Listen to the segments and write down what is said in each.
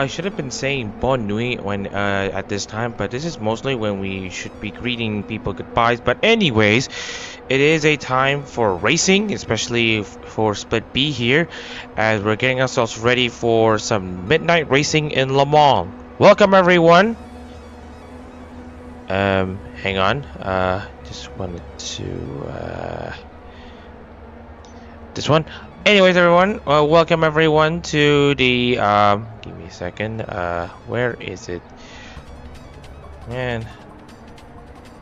I should have been saying bonne nuit when at this time, but this is mostly when we should be greeting people goodbyes. But anyways, it is a time for racing, especially for Split B here, as we're getting ourselves ready for some midnight racing in Le Mans. Welcome everyone. Hang on. Just wanted to this one. Anyways, everyone, welcome everyone to the give me a second. Where is it? Man,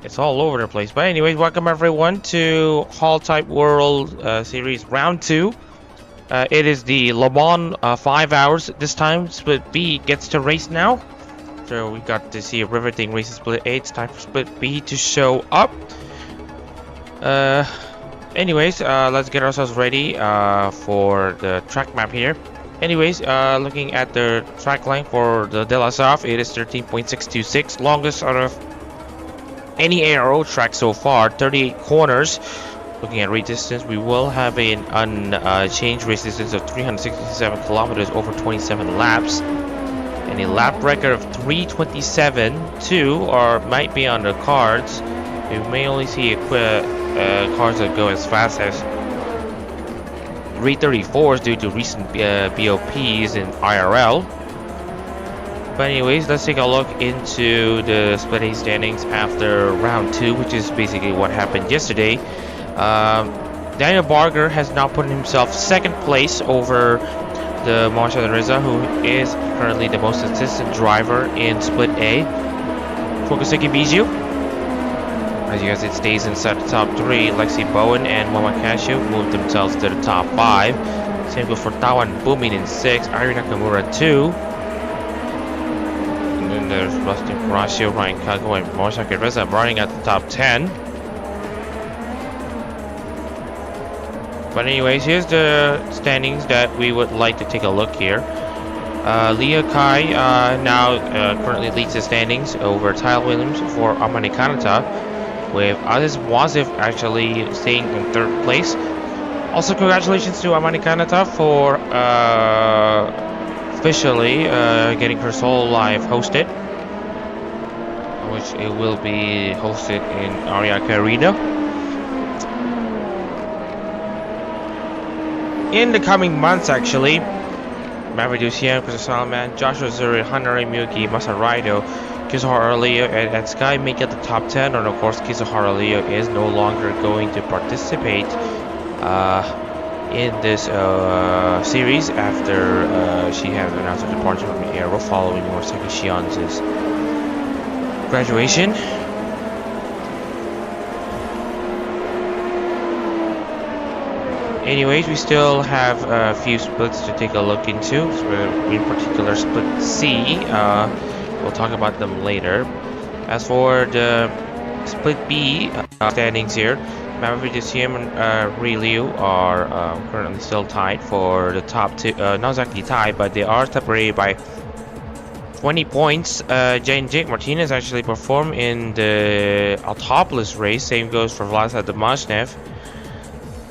it's all over the place. But anyways, welcome everyone to Holotype World Series Round 2. It is the Le Mans 5 hours. This time, Split B gets to race now. So we got to see a riveting race in Split A. It's time for Split B to show up. Anyways, let's get ourselves ready for the track map here. Anyways, looking at the track length for the De La Soft, it is 13.626, longest out of any ARO track so far, 38 corners. Looking at race distance, we will have an unchanged race distance of 367 kilometers over 27 laps. And a lap record of 327.2 or might be on the cards. We may only see cars that go as fast as 334s due to recent BOPs in IRL. But anyways, let's take a look into the Split A standings after round 2, which is basically what happened yesterday. Daniel Barger has now put himself second place over the Marshall Reza, who is currently the most consistent driver in Split A. Fukusuki Biju, as you guys, it stays inside the top 3. Lexi Bowen and Mama Casio moved themselves to the top 5. Same goes for Tawan Boomin in 6, Ari Nakamura 2. And then there's Rustin Horacio, Ryan Kago, and Mosaki Reza running at the top 10. But anyways, here's the standings that we would like to take a look here. Leah Kai now currently leads the standings over Tyle Williams for Amani Kanata, with Aziz Wazif actually staying in 3rd place. Also, congratulations to Amani Kanata for officially getting her solo live hosted, which it will be hosted in Ariake Arena. In the coming months, actually, Maverick Ducian, Chris Salman, Joshua Zuri, Hanare Miyuki, Masaraido, Kizuharu Leo, and Sky make it the top 10. And of course, Kizuharu Leo is no longer going to participate in this series after she has announced her departure from the ARO following Morisaki Shian's graduation. Anyways, we still have a few splits to take a look into, in particular Split C. We'll talk about them later. As for the Split B standings here, Maverick Ducian and Riliu are currently still tied for the top 2. Not exactly tied, but they are separated by 20 points. Jake Martinez actually performed in the Autopolis race. Same goes for Vlasa Domashnev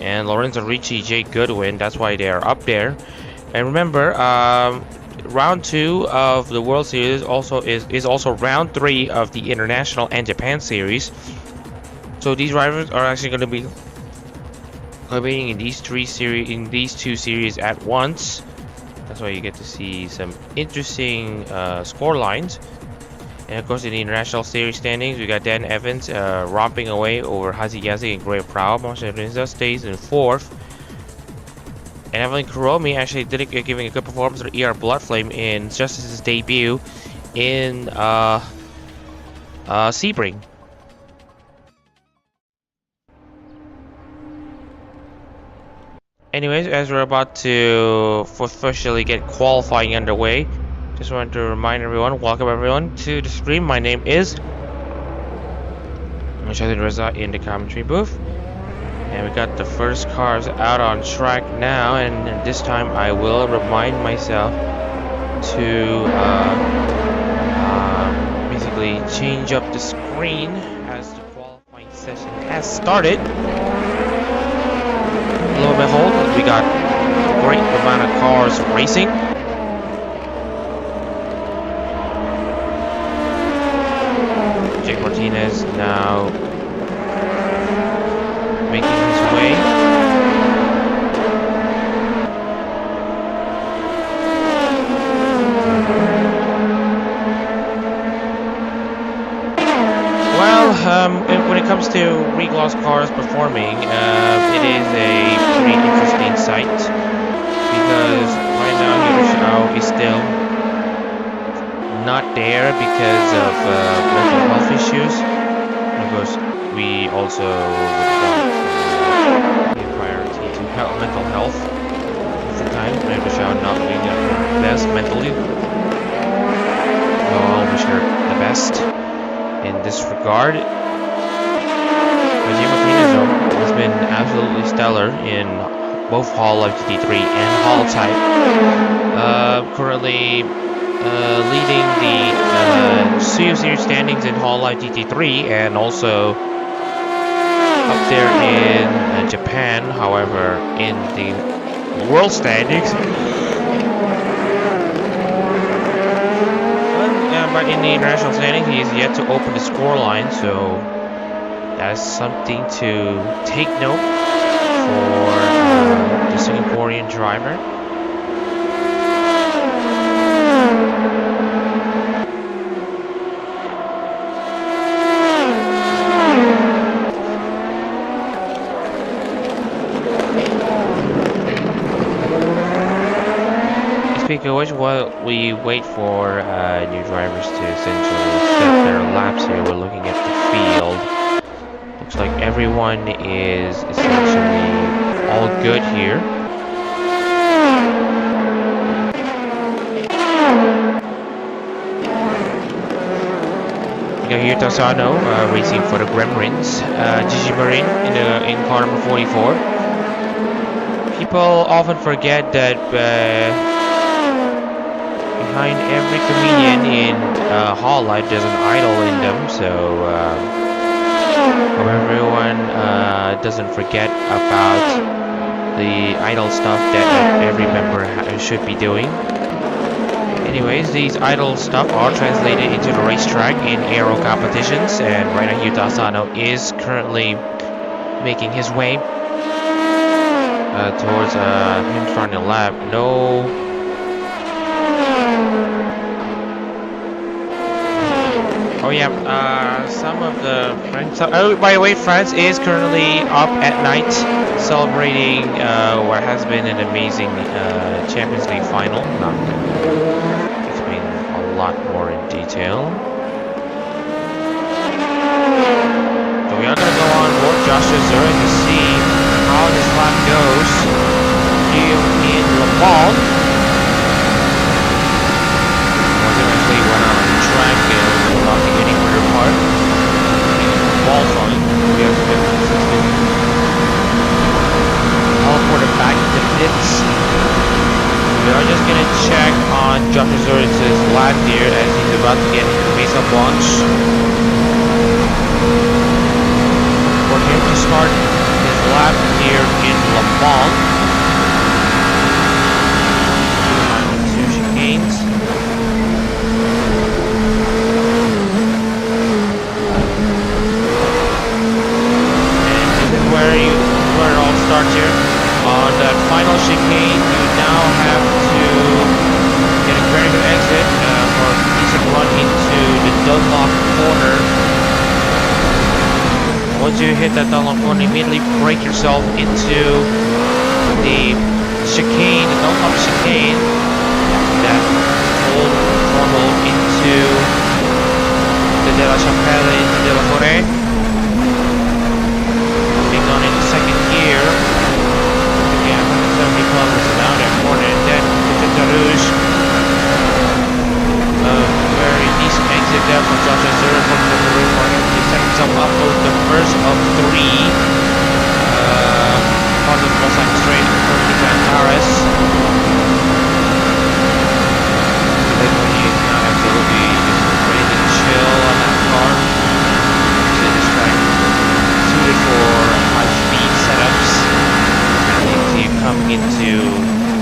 and Lorenzo Ricci, Jake Goodwin. That's why they are up there. And remember, round 2 of the World Series is also round 3 of the International and Japan Series. So these drivers are actually going to be competing in these 2 series at once. That's why you get to see some interesting score lines. And of course, in the International Series standings, we got Dan Evans romping away over Hazi Yazi and Grey Proud. Masha Rinza stays in 4th. And Evelyn Kuromi actually giving a good performance to ER Bloodflame in Justice's debut in Sebring. Anyways, as we're about to officially get qualifying underway, just wanted to remind everyone, welcome everyone to the stream. My name is Mashadin Reza in the commentary booth. And we got the first cars out on track now, and this time I will remind myself to basically change up the screen as the qualifying session has started. Lo and behold, we got a great amount of cars racing. Jose Martinez now making his way. When it comes to regloss cars performing, it is a pretty interesting sight because right now Hiroshima is still not there because of mental health issues. And of course, we also would want to give priority to mental health at the time. Hiroshima not being at her best mentally. So I'll wish her the best in this regard. Jose Martinez has been absolutely stellar in both Holotype GT3 and Holotype. Currently leading the Series standings in Holotype GT3 and also up there in Japan. However, in the world standings, but in the international standings, he is yet to open the scoreline, so that is something to take note for the Singaporean driver. Speaking of which, while we wait for new drivers to essentially set their laps here, we're looking at the field. Looks like everyone is essentially all good here. You got here Tasano racing for the Gremlins, Gigi Marin in car number 44. People often forget that behind every comedian in Holotype there's an idol in them, so everyone doesn't forget about the idle stuff that every member should be doing. Anyways, these idle stuff are translated into the racetrack in ARO competitions, and right now Yuta Asano is currently making his way towards him starting a lap. Oh yeah, some of the French. Oh, by the way, France is currently up at night celebrating what has been an amazing Champions League final. Not gonna explain a lot more in detail. So we are gonna go on board Joshua Zura to see how this lap goes here in Le Mans. Once eventually went on the track and not getting further apart. Ball flying. We have been teleported back to pits. We are just gonna check on Joshua Zura's lap here as he's about to get into the face-up launch. For him to start his lap here in Le Mans. Two chicanes. Where it all starts here. On that final chicane, you now have to get a very good exit for a decent run into the Dunlop corner. Once you hit that Dunlop corner, immediately brake yourself into the chicane, the Dunlop chicane. That full throttle into the De La Chapelle, into De La Forêt. On in the second gear, again 170 kilometers an hour at corner, and then to Tarouge. Very decent exit there from Joshua Zura from the Tarouge market. He set himself up both the first of three part of the Mosaic Straight for Antares. Then when he is now absolutely just ready to chill on that car. So this track suited for high-speed setups. And you come into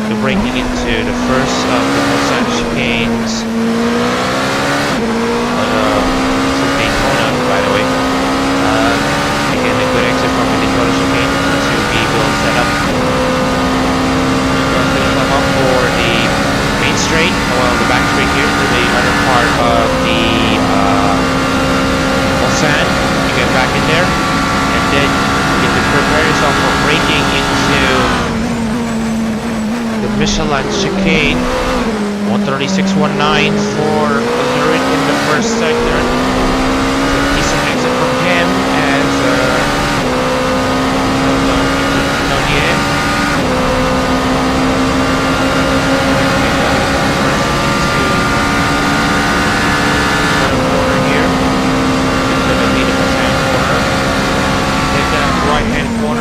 the braking into the first of the Mosaic chicanes on Daytona, yourself for braking into the Michelin chicane. 136.19 for Zurich in the first sector. It's a decent exit from him as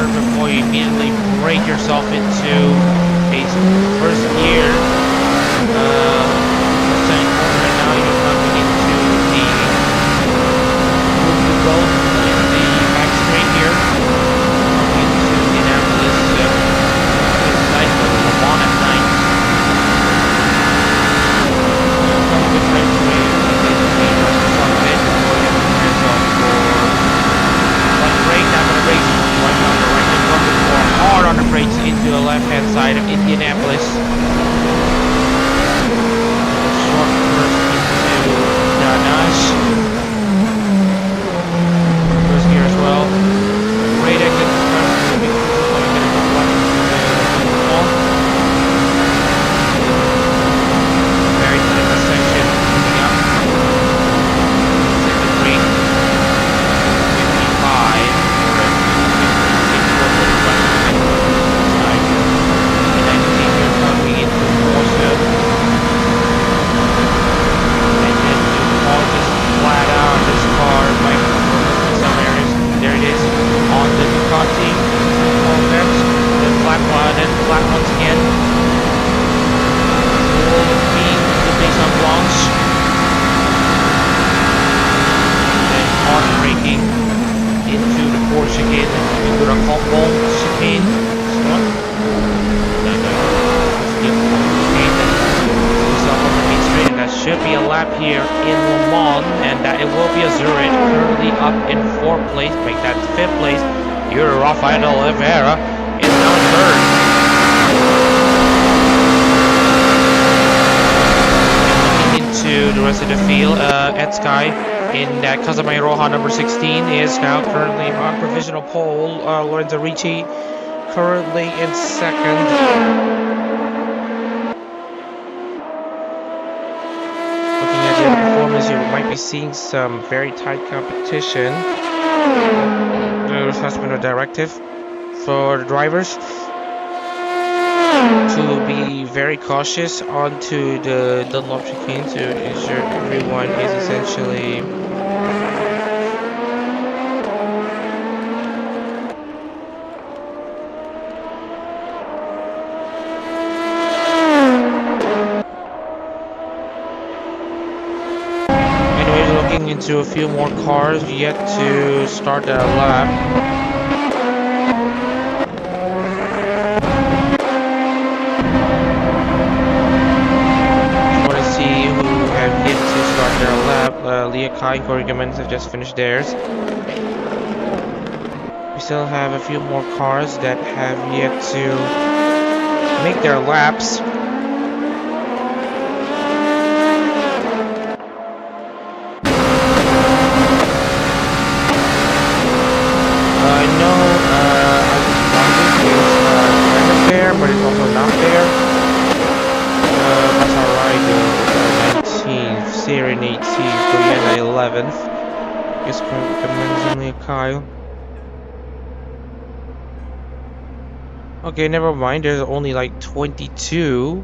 before you immediately break yourself into a first gear second corner, and now you're coming into the gold in the back straight here, coming into Indianapolis site for the Le Mans at night. Some good times for you to basically rest yourself a bit before you prepare yourself for one break. Now going to race right on the right hand bucket or hard on the brakes into the left hand side of Indianapolis. Short burst into Danash. First gear as well. Great exit. Very tight section coming up. Second break. 55. Flat once again. Full speed to base on Blanche. Then hard braking into the fourth chicane, into the Compton chicane. And that should be a lap here in Le Mans, and that it will be a Zurich currently up in 4th place. Make that 5th place. Your Rafael Oliveira is now 3rd. To the rest of the field, Ed Sky in that Casamayo Roja number 16 is now currently on provisional pole. Lorenzo Ricci currently in 2nd. Looking at the performance, you might be seeing some very tight competition. There has been a directive for the drivers to be very cautious onto the Dunlop chicane to ensure everyone is essentially anyways, looking into a few more cars yet to start that lap. Leah Kai and Corey Gimmons have just finished theirs. We still have a few more cars that have yet to make their laps. I know is there, but it's also not there. That's alright. 19th, Syrian 18th, Guyana 11th. Guess recommends only a Kyle. Okay, never mind. There's only like 22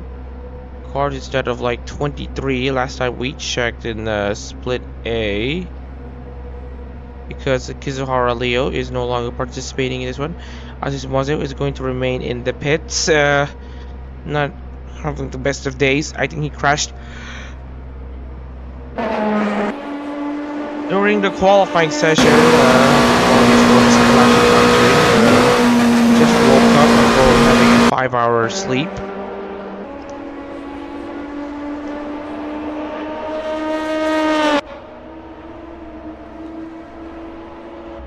cars instead of like 23 last time we checked in Split A. Because Kizuhara Leo is no longer participating in this one. Aziz Mozo is going to remain in the pits. Not having the best of days. I think he crashed during the qualifying session. Just woke up before having a 5-hour sleep.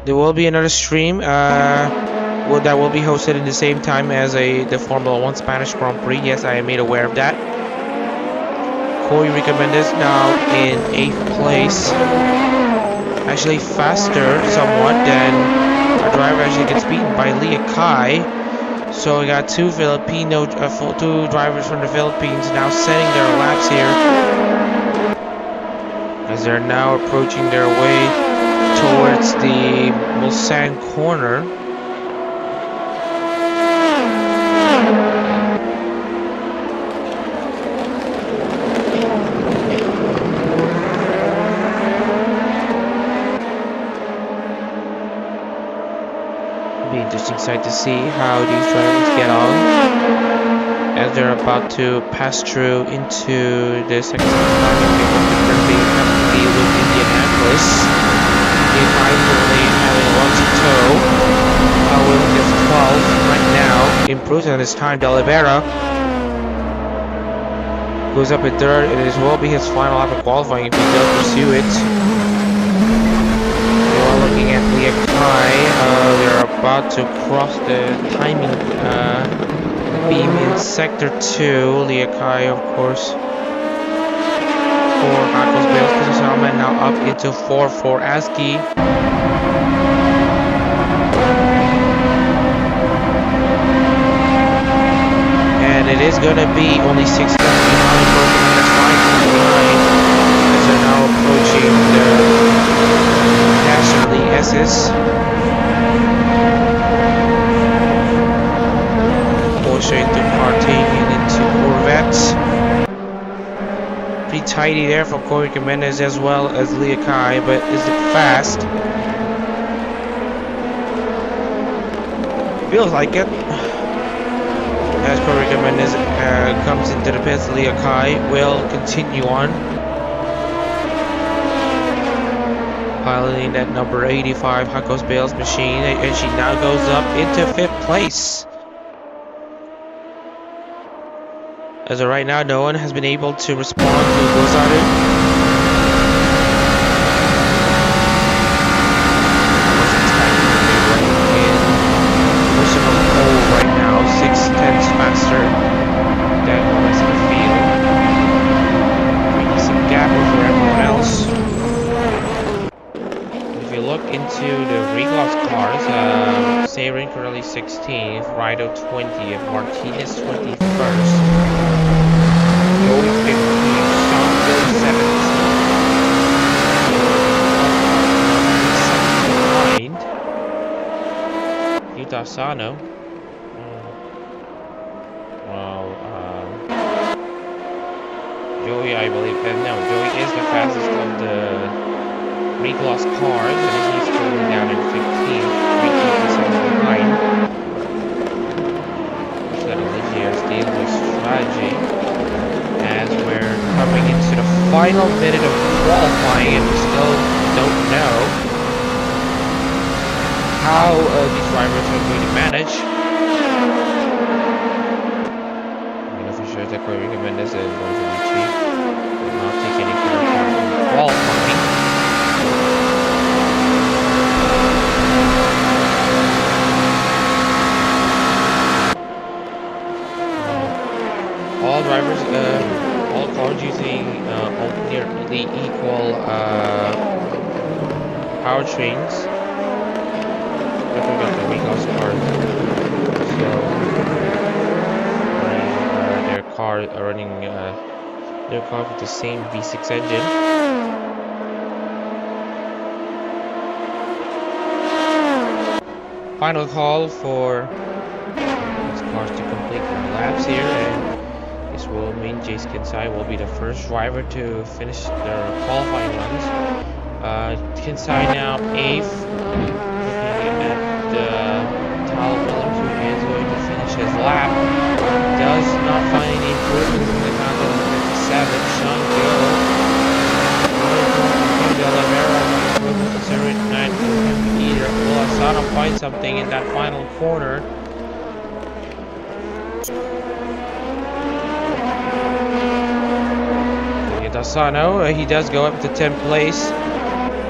There will be another stream that will be hosted in the same time as the Formula 1 Spanish Grand Prix. Yes, I am made aware of that. Corey Recommended now in 8th place. Actually faster somewhat than our driver actually gets beaten by Leah Kai. So we got two drivers from the Philippines now setting their laps here, as they're now approaching their way towards the Mulsanne corner. Interesting sight to see how these drivers get on as they're about to pass through into the second with Indianapolis. The finally having lots of tow. Will gets 12 right now. Improves on his time. De Oliveira goes up in third, and it will be his final lap of qualifying if he does pursue it. Looking at Leah Kai, they're about to cross the timing beam in sector 2. Leah Kai, of course, for Hackles Bales, Salman now up into 4 for ASCII. And it is going to be only 6 laps behind, that's 5 behind, as they're now approaching the Nationally S's. Porsche into Partane into Corvette. Pretty tidy there for Corey Jimenez as well as Leah Kai, but is it fast? Feels like it. As Corey Jimenez comes into the pits, Leah Kai will continue on, piloting that number 85 Hackos Bales machine, and she now goes up into 5th place. As of right now, no one has been able to respond to Gozadu. Personal pole right now, 6/10 faster than the rest of the field. Pretty decent gap over everyone else. Look into the Regloss cars, Sarin currently 16th, Rido 20th, Martinez 21st, Joey 15th, Sean 17th, Yuta Asano. Joey, I believe, no, Joey is the fastest of the Regloss cars, and he's going down in 15th, 3 behind. So the Ligier's deal with strategy as we're coming into the final minute of qualifying, and we still don't know how these drivers are going to manage. I know for sure that Corey Jimenez is going to retreat, will not take any kind of part in qualifying. All drivers, all cars using nearly equal powertrains. Don't forget the Regloss cars. So their car are running their car with the same V6 engine. Final call for these cars to complete their laps here, and this will mean Jace Kinsai will be the first driver to finish their qualifying runs. Kinsai now 8th, looking at Tyler Williams, who is going to finish his lap. Does not find any improvements in the content of 57. Sean Gill, De Oliveira, improvements to 79 either. Will Asano find something in that final corner? Asano, he does go up to 10th place.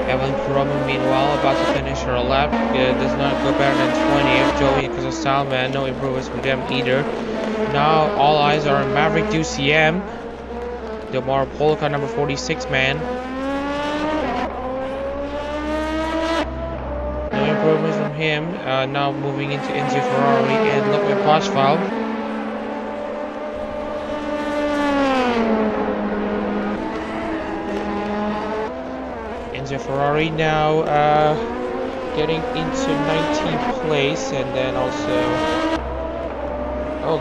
Evelyn Kurama, meanwhile, about to finish her lap, does not go better than 20th. Joey and Salman, no improvements from them either. Now all eyes are on Maverick DuCM, Delmar Polka, number 46 man. No improvements from him. Now moving into Enzo Ferrari and Ludwig Boschwald. Enzo Ferrari now getting into 19th place, and then also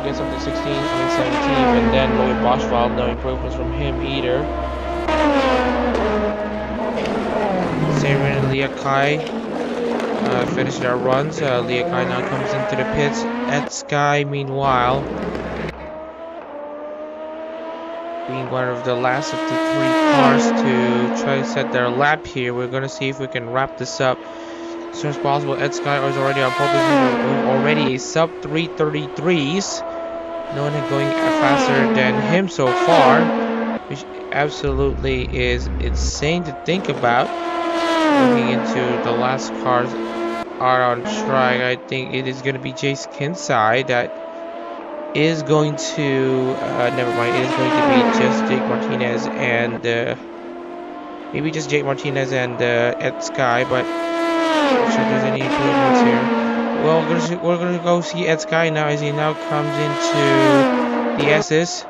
gets up to 17th, and then Ludwig Boschwald, no improvements from him either. Seiren and Leah Kai finish their runs. Leah Kai now comes into the pits. Ed Sky, meanwhile, being one of the last of the 3 cars to try to set their lap here. We're going to see if we can wrap this up as soon as possible. Ed Sky is already on pole position, already a sub 333s. No one going faster than him so far, which absolutely is insane to think about. Looking into the last cars are on track, I think it is going to be Jace Kinsai that is going to never mind, it is going to be just Jake Martinez and maybe just Jake Martinez and Ed Sky, but I'm not sure if there's any improvements here. Well, we're gonna go see Ed Sky now as he now comes into the S's.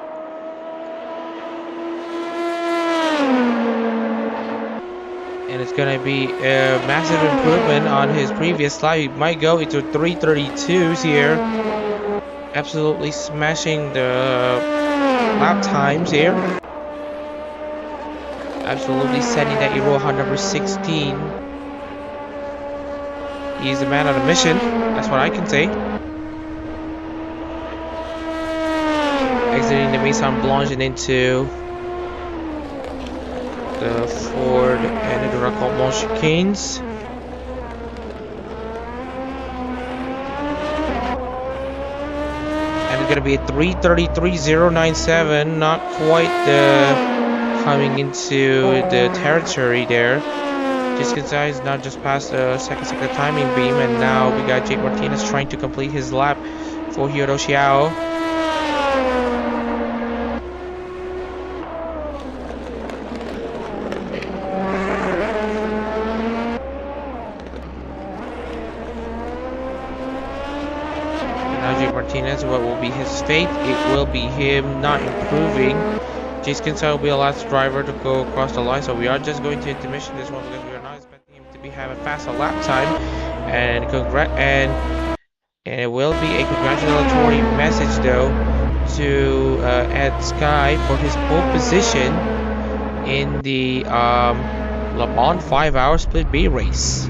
And it's gonna be a massive improvement on his previous slide. He might go into 332s here. Absolutely smashing the lap times here. Absolutely setting that Iroha number 16. He's the man on a mission. That's what I can say. Exiting the Maison Blanche and into the Ford and the Racquemont chicanes. And it's going to be a 333.097, not quite coming into the territory there. Just is now just past the second timing beam, and now we got Jake Martinez trying to complete his lap for Hyodo Xiao. Martinez, what will be his fate? It will be him not improving. Jace Kinsai will be the last driver to go across the line, so we are just going to intermission this one because we are not expecting him to have a faster lap time. And it will be a congratulatory message though to Ed Sky for his pole position in the Le Mans 5-hour Split B race.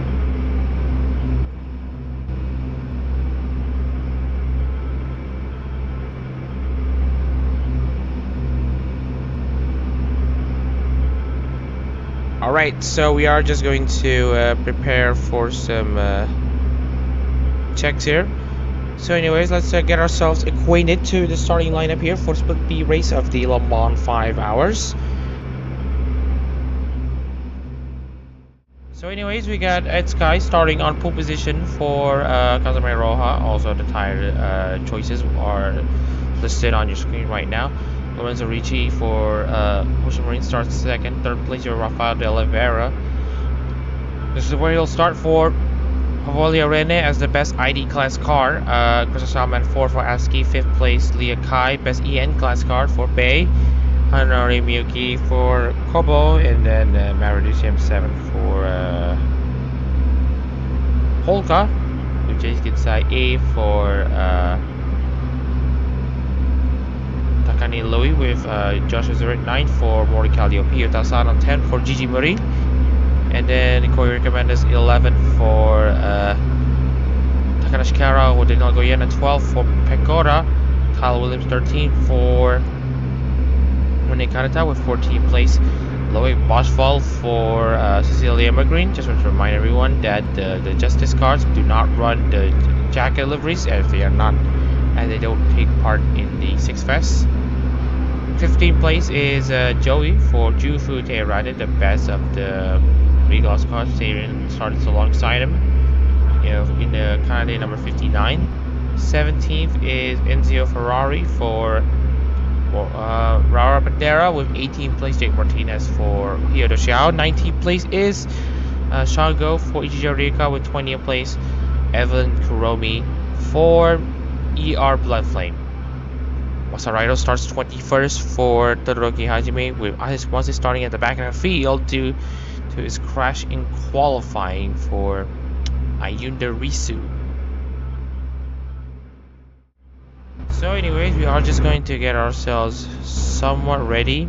Alright, so we are just going to prepare for some checks here. So anyways, let's get ourselves acquainted to the starting lineup here for Split B race of the Le Mans 5 hours. So anyways, we got Ed Sky starting on pole position for Kazumi Roha. Also the tire choices are listed on your screen right now. Lorenzo Ricci for Ocean Marine starts second. Third place, Rafael de Oliveira. This is where he'll start for Havolia Rene as the best ID class car. Chris Salman 4 for ASCII. Fifth place, Leah Kai, best EN class car for Bay. Hanori Miyuki for Kobo. And then Maridusium 7 for Polka. With Jace Kinsai A for Takani Louis with Joshua Zurich 9 for Mori Calliope, Tasano 10 for Gigi Muri, and then Koyo Recommenders 11 for Takana Shikara with Daniel Goyena 12 for Pecora, Kyle Williams 13 for Rene Kanata with 14th place, Loic Boschwald for Cecilia Magreen. Just want to remind everyone that the Justice cars do not run the jacket liveries as they are not, and they don't take part in the Six Fest. 15th place is Joey for Jufu Teirade, the best of the Regos cars. Seiren started alongside him in the Canada number 59. 17th is Enzo Ferrari for Raura Bandera with 18th place. Jake Martinez for Hyodo Xiao. 19th place is Shango for Ichiro Rika with 20th place. Evelyn Kuromi for ER Bloodflame. Masaraido starts 21st for Todoroki Hajime, with Once starting at the back of the field due to his crash in qualifying for Ayunda Risu. So anyways, we are just going to get ourselves somewhat ready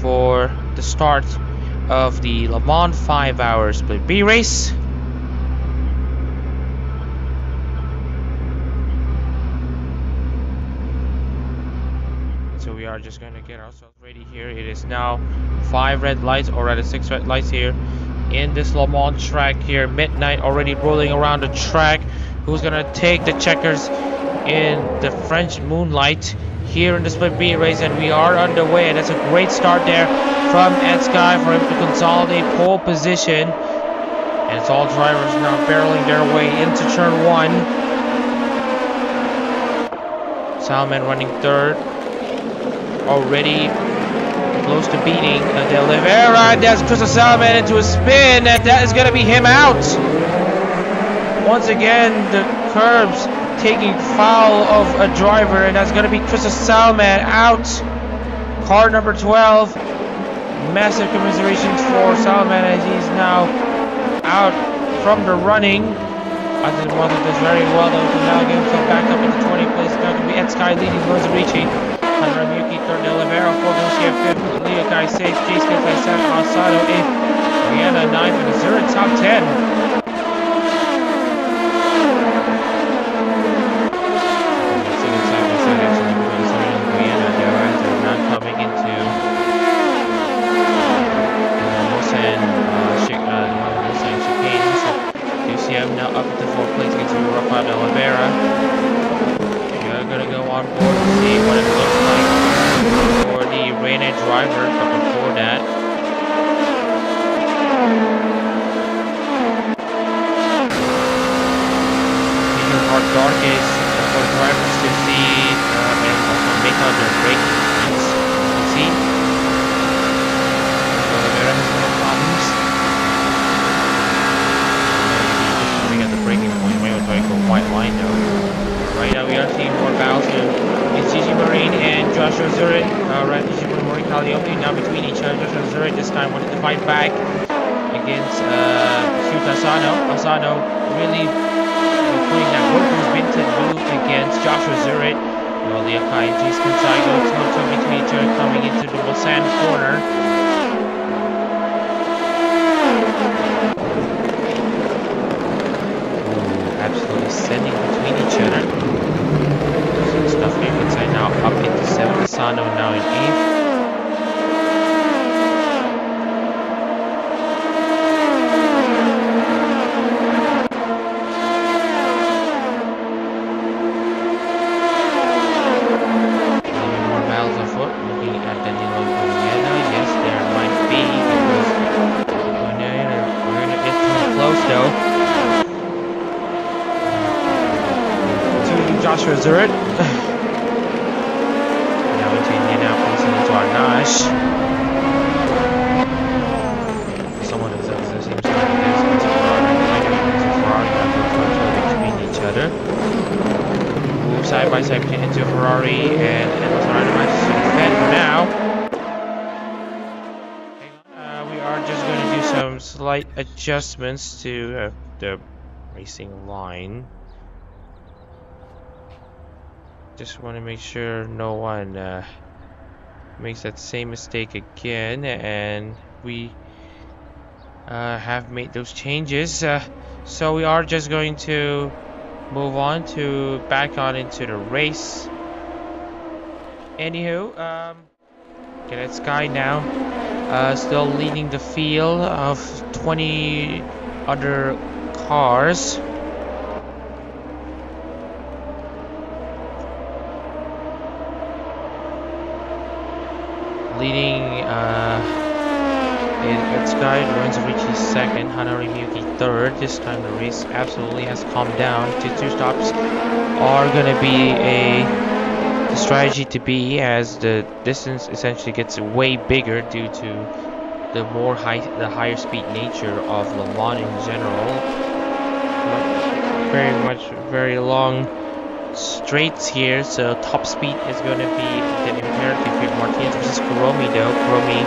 for the start of the Le Mans 5-hour Split B race. So we are just going to get ourselves ready here. It is now 5 red lights, or rather 6 red lights here in this Le Mans track here. Midnight already rolling around the track. Who's going to take the checkers in the French moonlight here in the Split B race? And we are underway, and that's a great start there from Ed Sky for him to consolidate pole position. And it's all drivers now barreling their way into turn 1. Salman running third, already close to beating De Oliveira. That's Crystal Salman into a spin, and that is going to be him out. Once again, the curbs taking foul of a driver, and that's going to be Crystal Salman out. Car number 12. Massive commiserations for Salman as he's now out from the running. I think one of this very well, though, to now get himself back up into 20th place. It's going to be Ed Sky leading towards reaching. Hunter Miyuki third, De Oliveira fourth, Lucia fifth, Leo Kai sixth, J Smith by seventh, Asado eighth, Rihanna ninth, and Azura top 10. Now up into 4th place against Rafael De Oliveira. We're gonna go on board to see what it looks like for the Rene driver, but before that, making hard darkest for the drivers to see and also make out their brake points. You can see De Oliveira has no problems. Breaking point, maybe we'll go white line though. Right now we are seeing more battles here. It's Gigi Marine and Joshua Zurich. Right, Gigi Marine Calliope now between each other. Joshua Zurich this time wanted to fight back against Shuta Asano. Asano really putting that Goku's vintage move against Joshua Zurich. Well, the Akai and G's Kansai go toe between each other coming into the Busan corner. Absolutely sending between each other. Some stuff here inside now up into 7th. Asano now in 8th. Maybe more battles afoot. Looking at Danilo Guglielmo. Yes, there might be, because we're gonna get too close though. Joshua Zurich. Now into Indianapolis and into Arnash. Someone who seems to be into Ferrari between each other. Move side by side into Ferrari and Ferrari matches to defend for now. We are just going to do some slight adjustments to the racing line. Just want to make sure no one makes that same mistake again, and we have made those changes. So we are just going to move on to back on into the race. Anywho, get at Sky now, still leading the field of 20 other cars. Leading Ed Sky, Lorenzo Ricci second, Hanari Miyuki third. This time the race absolutely has calmed down. 2 stops are going to be the strategy to be, as the distance essentially gets way bigger due to the higher speed nature of Le Mans in general. very long straights here, so top speed is going to be the imperative here. Martinez versus Kuromi though. Kuromi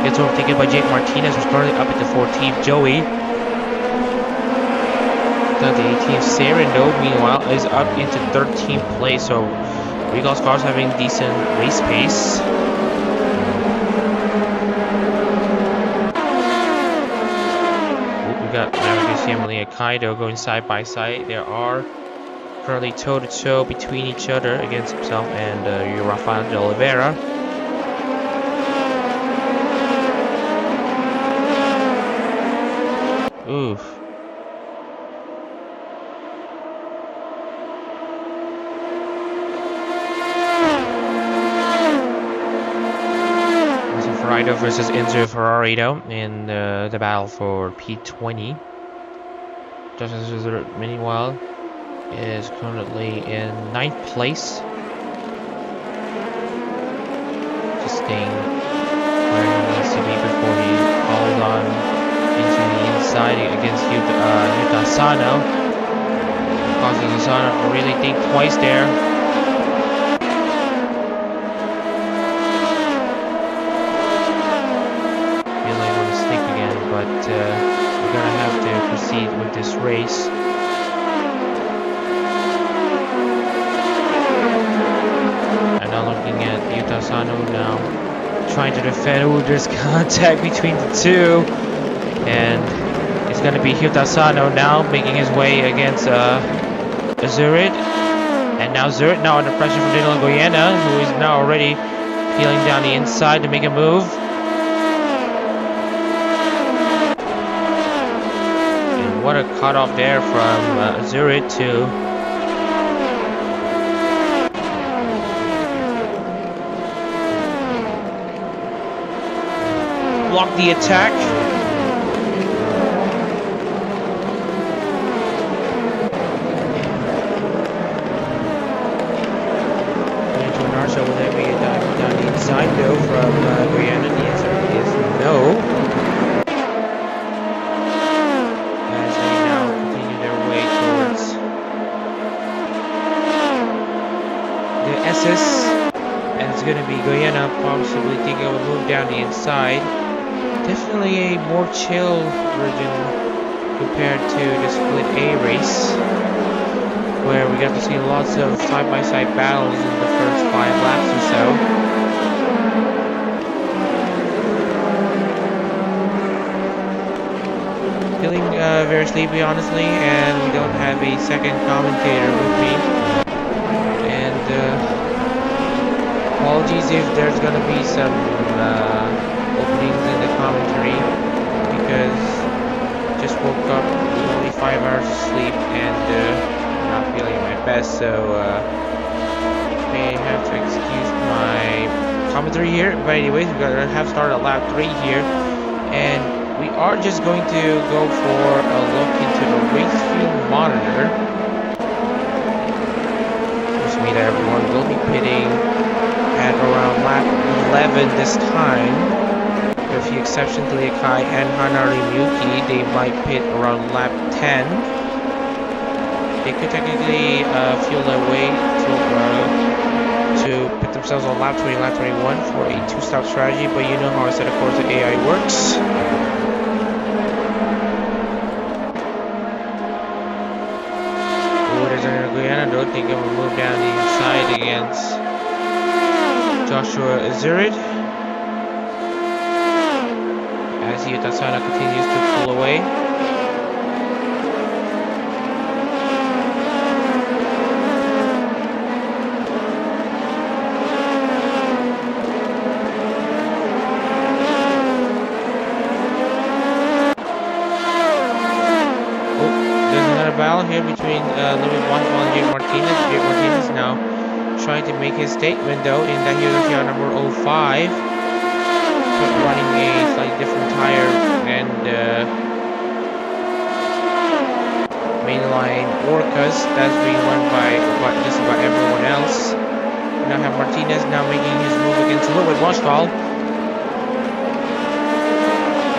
gets overtaken by Jake Martinez, who's currently up into 14th. Joey, down to 18th. Saren though, meanwhile, is up into 13th place, so Regal's cars having decent race pace. We got Navigation and Malia Kaido going side by side. There are currently toe-to-toe between each other against himself and Rafael de Oliveira. Oof. Ferrarido versus Enzo Ferrarido in the battle for P20. Justice meanwhile is currently in 9th place. Just staying where he needs to be before he hauled on into the inside against Yuta Asano. Causing Asano to really think twice there. Feel like I want to sleep again, but we're gonna have to proceed with this race. Looking at Yuta Asano now, trying to defend. Ooh, there's contact between the two, and it's going to be Yuta Asano now making his way against Zurid, and now Zurid now under pressure from Dylan Goyena, who is now already peeling down the inside to make a move. And what a cutoff there from Zurid to block the attack. Narsha will then make it down the inside though from Guyana. The answer is no. As they now continue their way towards the SS. And it's going to be Guyana possibly taking a move down the inside. Definitely a more chill version compared to the Split A race, where we got to see lots of side-by-side battles in the first 5 laps or so. Feeling very sleepy, honestly, and we don't have a second commentator with me. And apologies if there's gonna be some openings in the commentary, because just woke up with only 5 hours of sleep and not feeling my best, so may have to excuse my commentary here. But anyways, we're gonna have started at lap 3 here, and we are just going to go for a look into the race field monitor, which means that everyone will be pitting at around lap 11 this time. With a few exceptions to Liakai and Hanari Miyuki, they might pit around lap 10. They could technically fuel their way to pit themselves on lap 20, lap 21 for a 2-stop strategy, but you know how I said, of course, the AI works. Oh, there's another Guyana, though. Think it will move down the inside against Joshua Zurid. As Yuta Asano continues to pull away. Oh, there's another battle here between Louis Bonfil and Jake Martinez. Jake Martinez now trying to make his statement though in that Hiroshima number 05. Running a slightly different tire and mainline Orcas that's being run by just about everyone else. We now have Martinez now making his move against Louis Bonfil.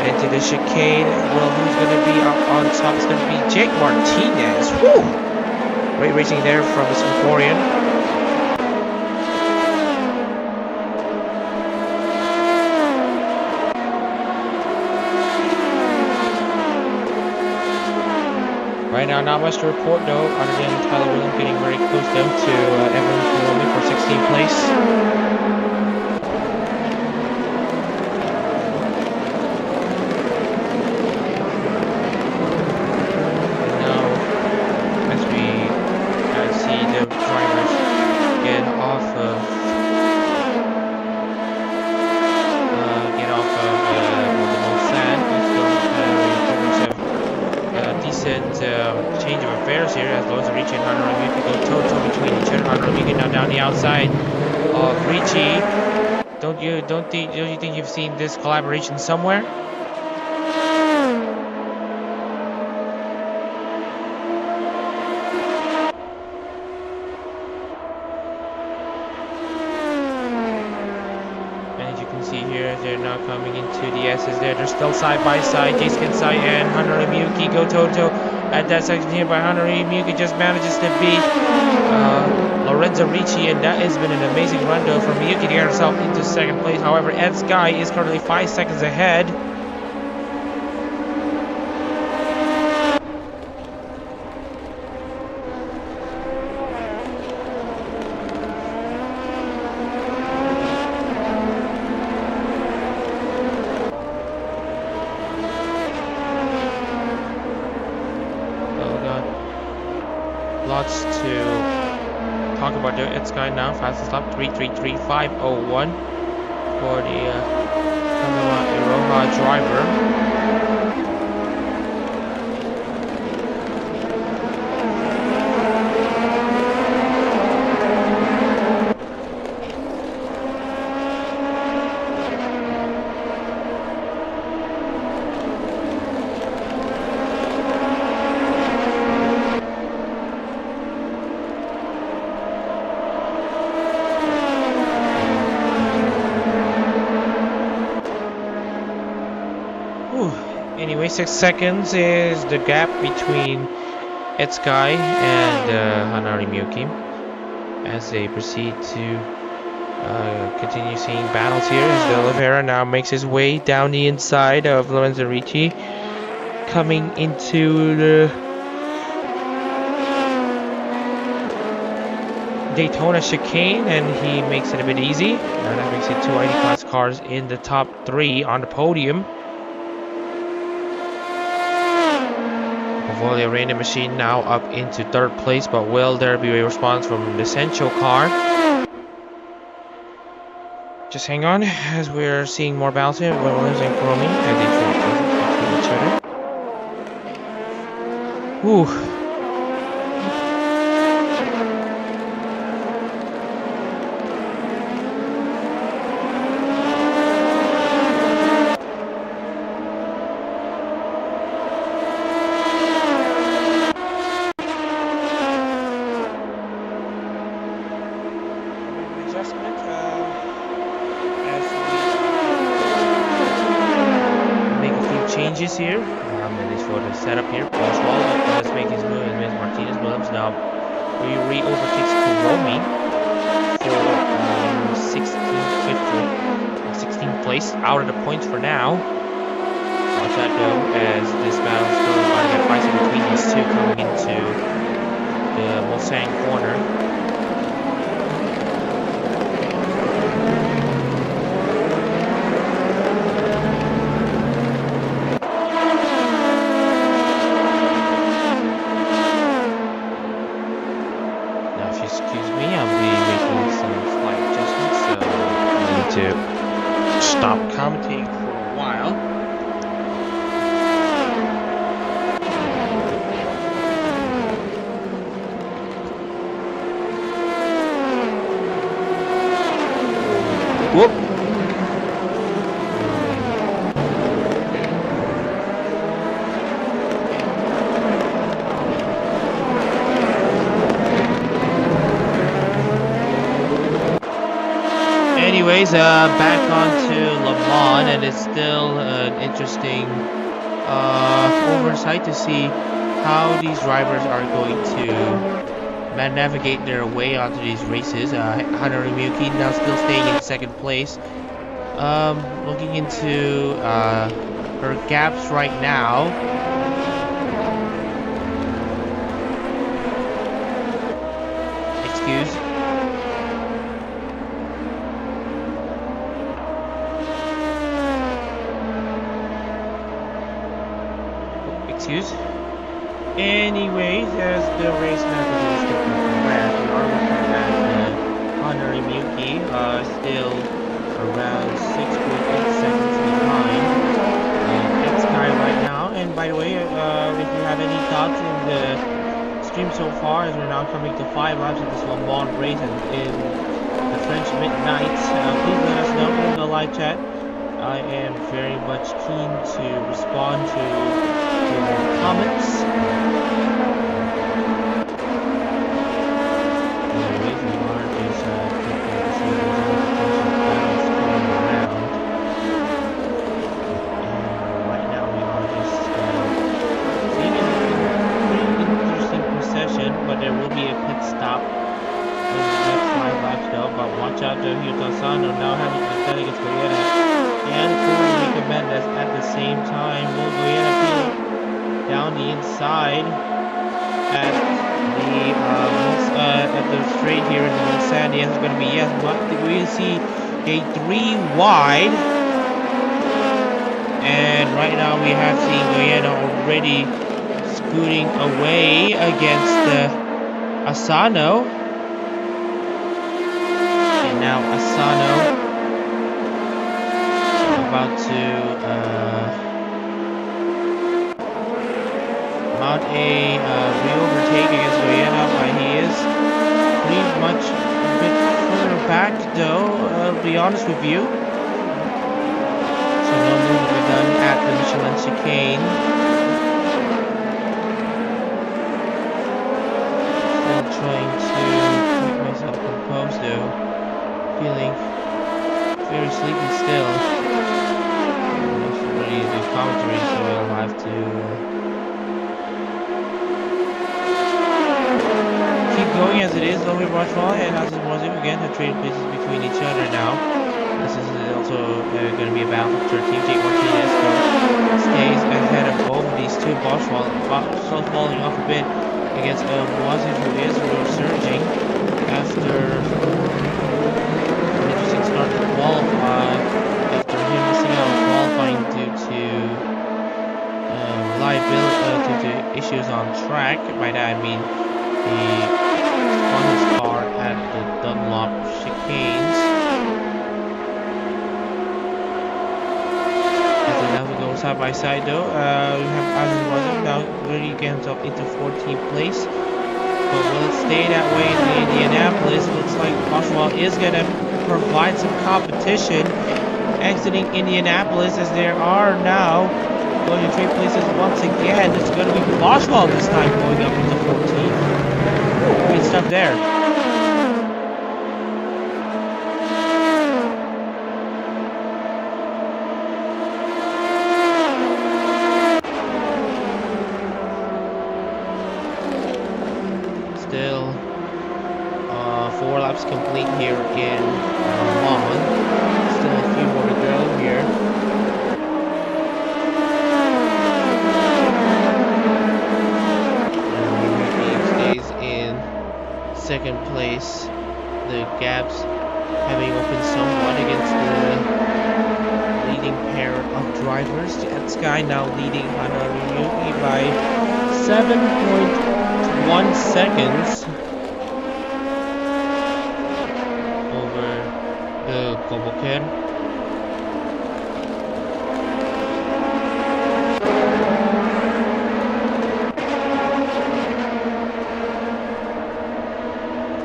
Into the chicane. Well, who's going to be up on top is going to be Jake Martinez. Whew! Great racing there from the Singaporean. Right now, not much to report though, other than Tyler Williams getting very close though to Evan Kolomi for 16th place. And now, as we see the drivers get off of the Mulsanne, decent change of affairs here as Lorenzo Ricci and Hunter Ricci go toe-to-toe between each other. Hunter Ricci now down the outside of Ricci. Don't you think you've seen this collaboration somewhere? They're now coming into the S's there. They're still side by side. Jace Kensai and Hunter Miyuki go toe-to-toe at that section here, but Hunter Miyuki just manages to beat Lorenzo Ricci, and that has been an amazing run though for Miyuki to get herself into second place. However, Ed Sky is currently 5 seconds ahead. Lots to talk about there. It's Sky now, fastest lap 3:33.501 for the Iroha driver. Anyway, 6 seconds is the gap between Ed Sky and Hanari Miyuki as they proceed to continue seeing battles here as De Oliveira now makes his way down the inside of Lorenzo Ricci, coming into the Daytona chicane, and he makes it a bit easy. Now that makes it 2 ID class cars in the top 3 on the podium. Well, the Arena machine now up into 3rd place, but will there be a response from the Sencho car? Just hang on as we're seeing more battles here. Williams and Kuromi as they fall between each other. Whew. Changes here, at least for the setup here. Paul Schwalbe does make his move, and Ms. Martinez Williams now overtakes Kuromi for 16th place, out of the points for now. Watch that though, as this battle is still going to get feisty between these two coming into the Mulsanne corner. To stop commentating for a while. Whoop. Anyways, back onto Le Mans, and it's still an interesting oversight to see how these drivers are going to navigate their way onto these races. Hanari Miyuki now still staying in second place. Looking into her gaps right now. Excuse. Anyways, as the race now continues to progress, we are looking at Hanari Miyuki still around 6.8 seconds behind that guy right now. And by the way, if you have any thoughts in the stream so far, as we're now coming to 5 laps of this Le Mans race and in the French midnight, please let us know in the live chat. I am very much keen to respond to your comments. Anyways, we are just taking to see if there's any potential battles going around. And right now we are just seeing a pretty interesting procession, but there will be a pit stop in the next 5 laps though. But watch out though, Hyuta Sano now having the delegates Goyena and Kurumi Mendes at the same time. Will Goyena feel down the inside at the straight here in the Mulsanne? The answer is going to be yes, but we see a 3 wide, and right now we have seen Goyena already scooting away against Asano, and now Asano about to mount a re-overtake against Goyena, but he is pretty much a bit further back though, I'll be honest with you. So no move will be done at the Michelin chicane. Still trying to keep myself composed though. Feeling very sleepy still. The commentary, so I'll have to keep going as it is. Lomi Bourgeois and Azumozu again have traded places between each other now. This is also going to be a battle for third team. Jake Martinez stays ahead of both of these two. Bourgeois still falling off a bit against Moazu, who is resurging after an interesting start to qualify. After him missing out on qualifying due to reliability, due to issues on track. By that I mean he spun his car at the Dunlop chicanes. As they now go side by side though, we have Azumozu now really getting himself into 14th place. But will it stay that way in Indianapolis? Looks like Bourgeois is going to provide some competition. Exiting Indianapolis, as there are now going to trade places once again. It's going to be Bourgeois this time going up into 14th. Great stuff there. Still 4 laps complete here in Mon. Still a few more to go here. Stays in second place. The gaps having opened somewhat against the leading pair of drivers. Jetsky now leading Hanami Miyuki by 7.1 seconds over the Koboker.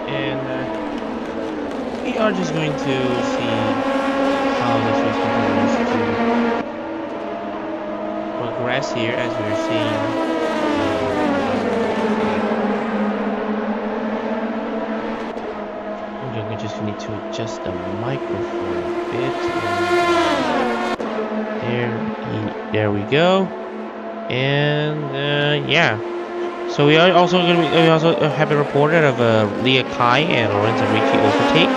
And we are just going to see how this race continues to progress here, as we're seeing. I just need to adjust the microphone a bit. There we go. And yeah. So we are also going to be, we also have a reported of Leah Kai and Lorenzo Ricci overtake.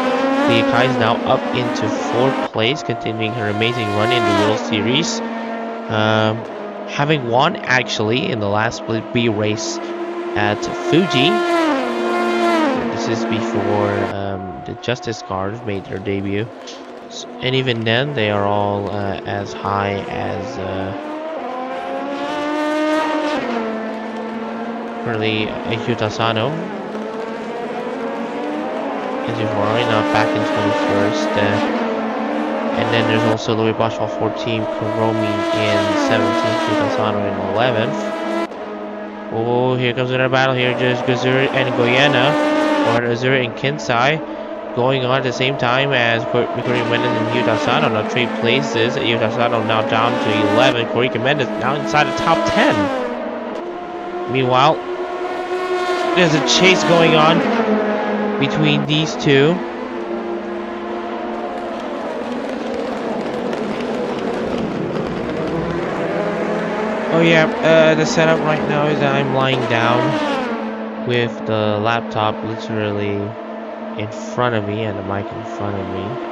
Leah Kai is now up into 4th place, continuing her amazing run in the World Series. Having won actually in the last Split B race at Fuji. This is before the Justice Cars made their debut. And even then, they are all as high as currently Yuta Sano. Enzo Ferrari now back in 21st. And then there's also Louis Boschwell 14th, Kuromi in 17th, Yuta Sano in 11th. Oh, here comes another battle here. Just Gazur and Goyena, or Azur and Kinsai, going on at the same time as Corey Mendes and Yuta Sano now trade places. Yuta Sano now down to 11. Corey Mendes now inside the top 10. Meanwhile, there's a chase going on between these two. Oh yeah, the setup right now is that I'm lying down with the laptop literally in front of me and the mic in front of me.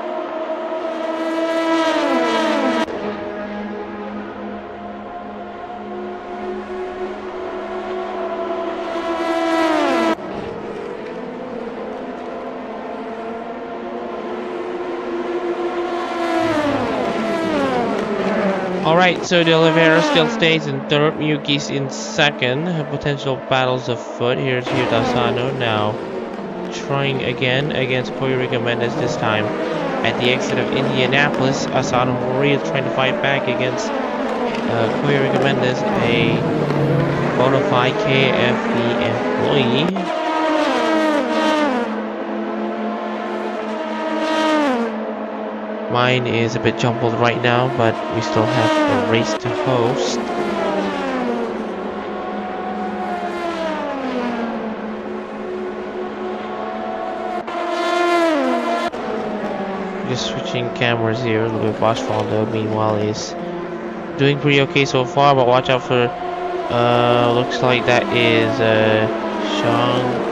Alright, so de Oliveira still stays in 3rd, Miyuki's in 2nd. Potential battles afoot. Here's Yuta Sano now trying again against Puerto Rico Mendes this time. At the exit of Indianapolis, Asano Horia trying to fight back against Puerto Rico Mendes, a bona fide KFB employee. Mine is a bit jumbled right now, but we still have a race to host. Just switching cameras here. A little bit Boschwald though, meanwhile, is doing pretty okay so far, but watch out for looks like that is Sean.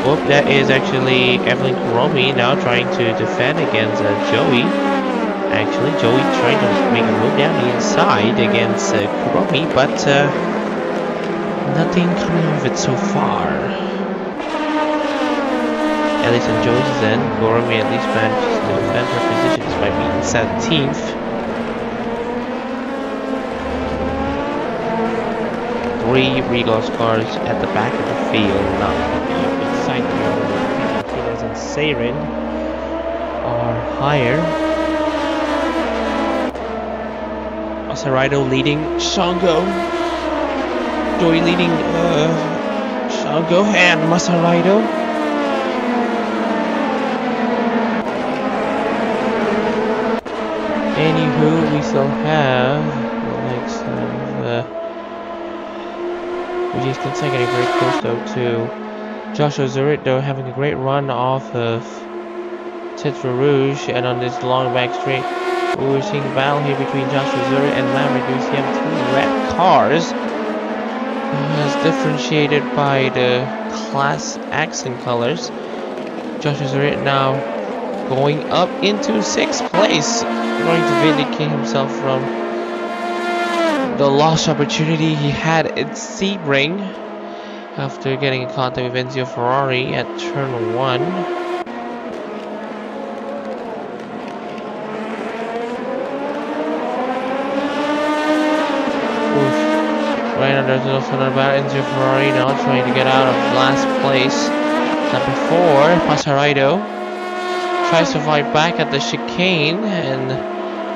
Whoop, that is actually Evelyn Kuromi now trying to defend against Joey. Actually, Joey trying to make a move down the inside against Kuromi, but nothing coming of it so far. At least on Joey's end, Kuromi at least manages to defend her position despite being 17th. Three Regal cars at the back of the field now. Martinez and Seirin are higher. Masaraido leading Shango. Joey leading Shango and Masaraido. Anywho, we still have the next which is getting very close though to Joshua Zurich, though, having a great run off of Tetra Rouge, and on this long back straight, we're seeing a battle here between Joshua Zurich and Maverick. We see two red cars, as differentiated by the class accent colors. Joshua Zurich now going up into 6th place, going to vindicate himself from the lost opportunity he had at Sebring. After getting in contact with Enzo Ferrari at turn 1. Right now there's also another battle. Enzo Ferrari now trying to get out of last place. Number 4, Masaraido tries to fight back at the chicane and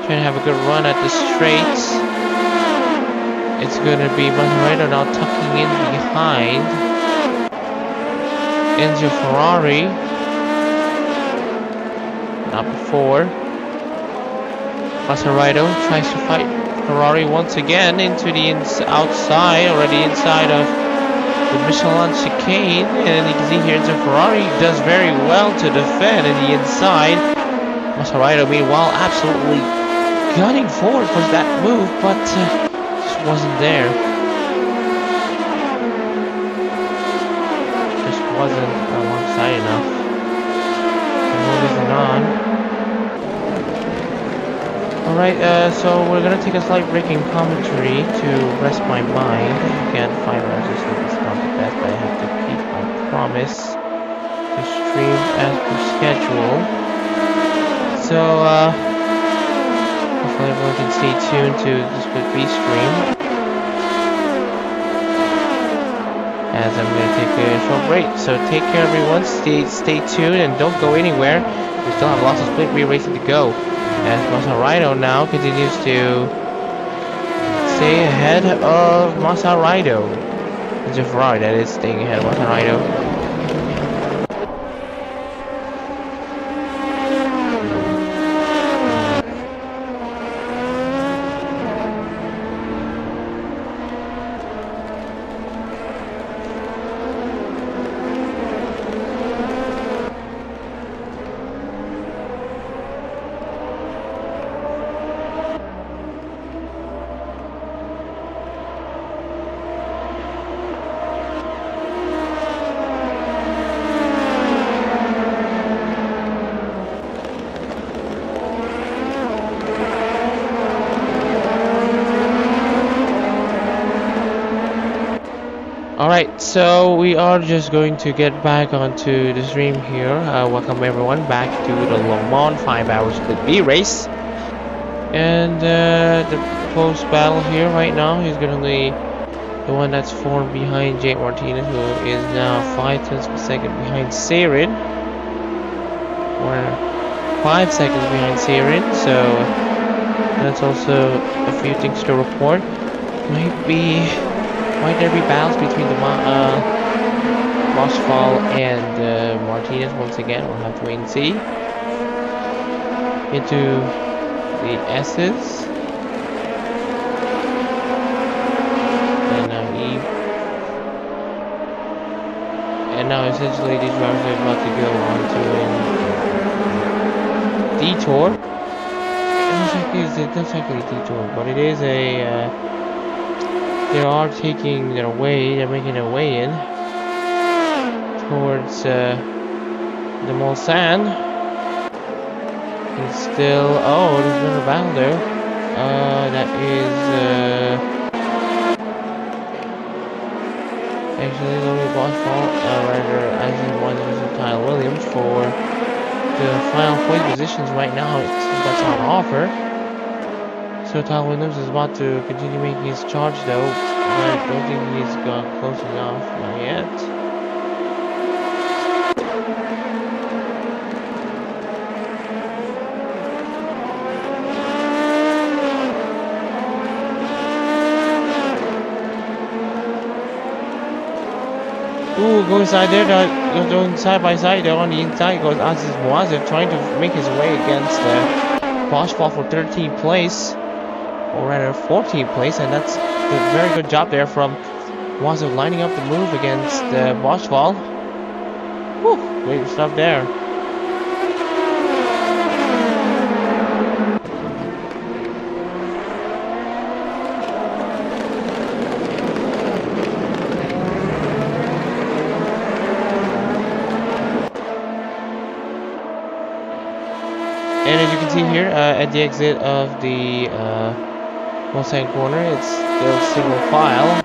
trying to have a good run at the straights. It's going to be Masaraido now tucking in behind Enzo Ferrari. Number 4. Masaraido tries to fight Ferrari once again into the outside, already inside of the Michelin chicane. And you can see here Enzo Ferrari does very well to defend in the inside. Masaraido meanwhile absolutely gunning forward for that move, but wasn't there. Just wasn't alongside enough. Moving on. Alright, so we're gonna take a slight break in commentary to rest my mind. Again, 5 hours is not the best, but I have to keep my promise to stream as per schedule. So, hopefully everyone can stay tuned to the Split B stream, as I'm going to take a short break. So take care everyone, stay tuned and don't go anywhere. We still have lots of Split B racing to go, as Masa Raido now continues to stay ahead of Masa Raido. It's a Ferrari that is staying ahead of Masa Raido. Alright, so we are just going to get back onto the stream here. Welcome everyone back to the Le Mans 5 hours Split B race. And the post-battle here right now is going to be the one that's formed behind Jake Martinez, who is now 5 tenths per second behind Sarin. We're 5 seconds behind Sarin, so that's also a few things to report. Might there be battles between the Bosfall and Martinez once again? We'll have to wait and see. Into the S's. And now E. And now essentially these drivers are about to go on to a detour. It looks like a detour, but it is a... they are taking their way, they're making their way in towards the Mulsanne. And still, oh, there's another battle there. That is, actually Louis Bosfall, rather, as he was with Kyle Williams for the final point positions right now. That's on offer. So Kyle Williams is about to continue making his charge though, but I don't think he's got close enough, not yet. Ooh, go inside there, they're going side by side, they're on the inside, goes Aziz Moazir trying to make his way against Bosfall for 13th place. Or rather 14th place, and that's a very good job there from Wazoo lining up the move against Bosfall. Whew, great stuff there. And as you can see here, at the exit of the Mulsanne corner, it's still single file.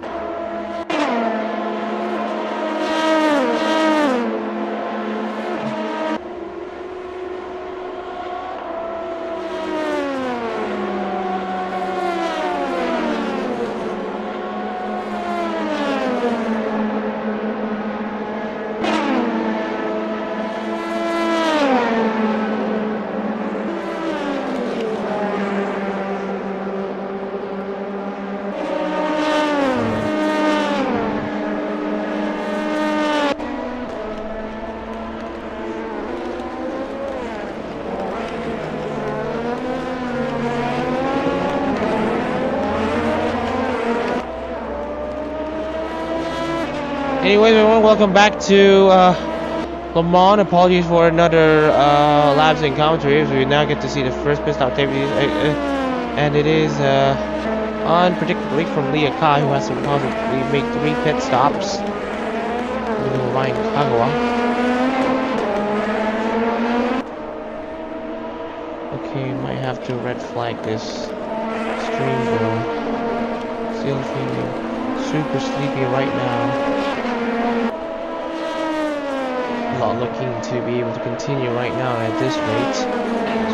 Anyway, everyone, welcome back to Le Mans. Apologies for another lapse in commentary, as we now get to see the first pit stop activities, and it is unpredictably from Leah Kai, who has to possibly make 3 pit stops. Ryan Kagawa. Okay, might have to red flag this stream though. Still feeling super sleepy right now. Not looking to be able to continue right now at this rate.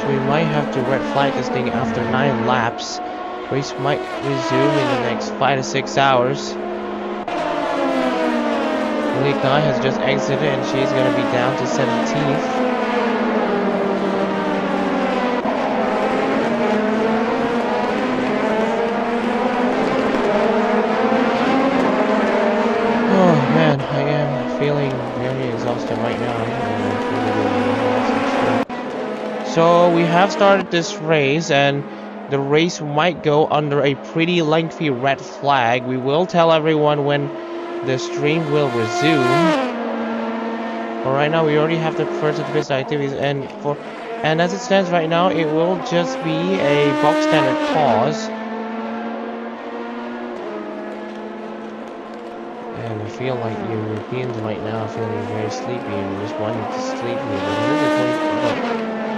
So we might have to red flag this thing after 9 laps. Race might resume in the next 5 to 6 hours. Kai has just exited and she's going to be down to 17th. Oh man, I am feeling very exhausted right now. So we have started this race and the race might go under a pretty lengthy red flag. We will tell everyone when the stream will resume. But right now we already have the first of the business activities, and as it stands right now, it will just be a box standard pause. And I feel like Europeans right now are feeling very sleepy and just wanting to sleep here. But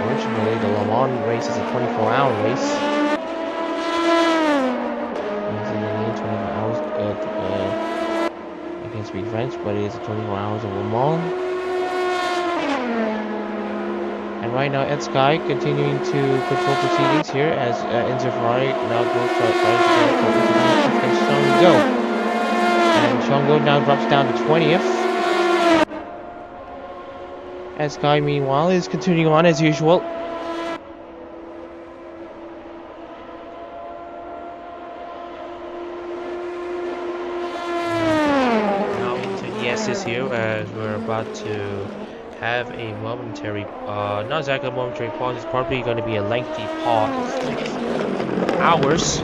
originally the Le Mans race is a 24-hour race. It's in the 24 hours. I can't speak French, but it is 24 hours of Le Mans. And right now, Ed Sky continuing to control proceedings here as Enzo Ferrari now goes trying to get Sean Go. And Sean Go now drops down to 20th. Ed Sky, meanwhile, is continuing on as usual. Here as we're about to have a momentary, not exactly a momentary pause, it's probably going to be a lengthy pause, 6 hours.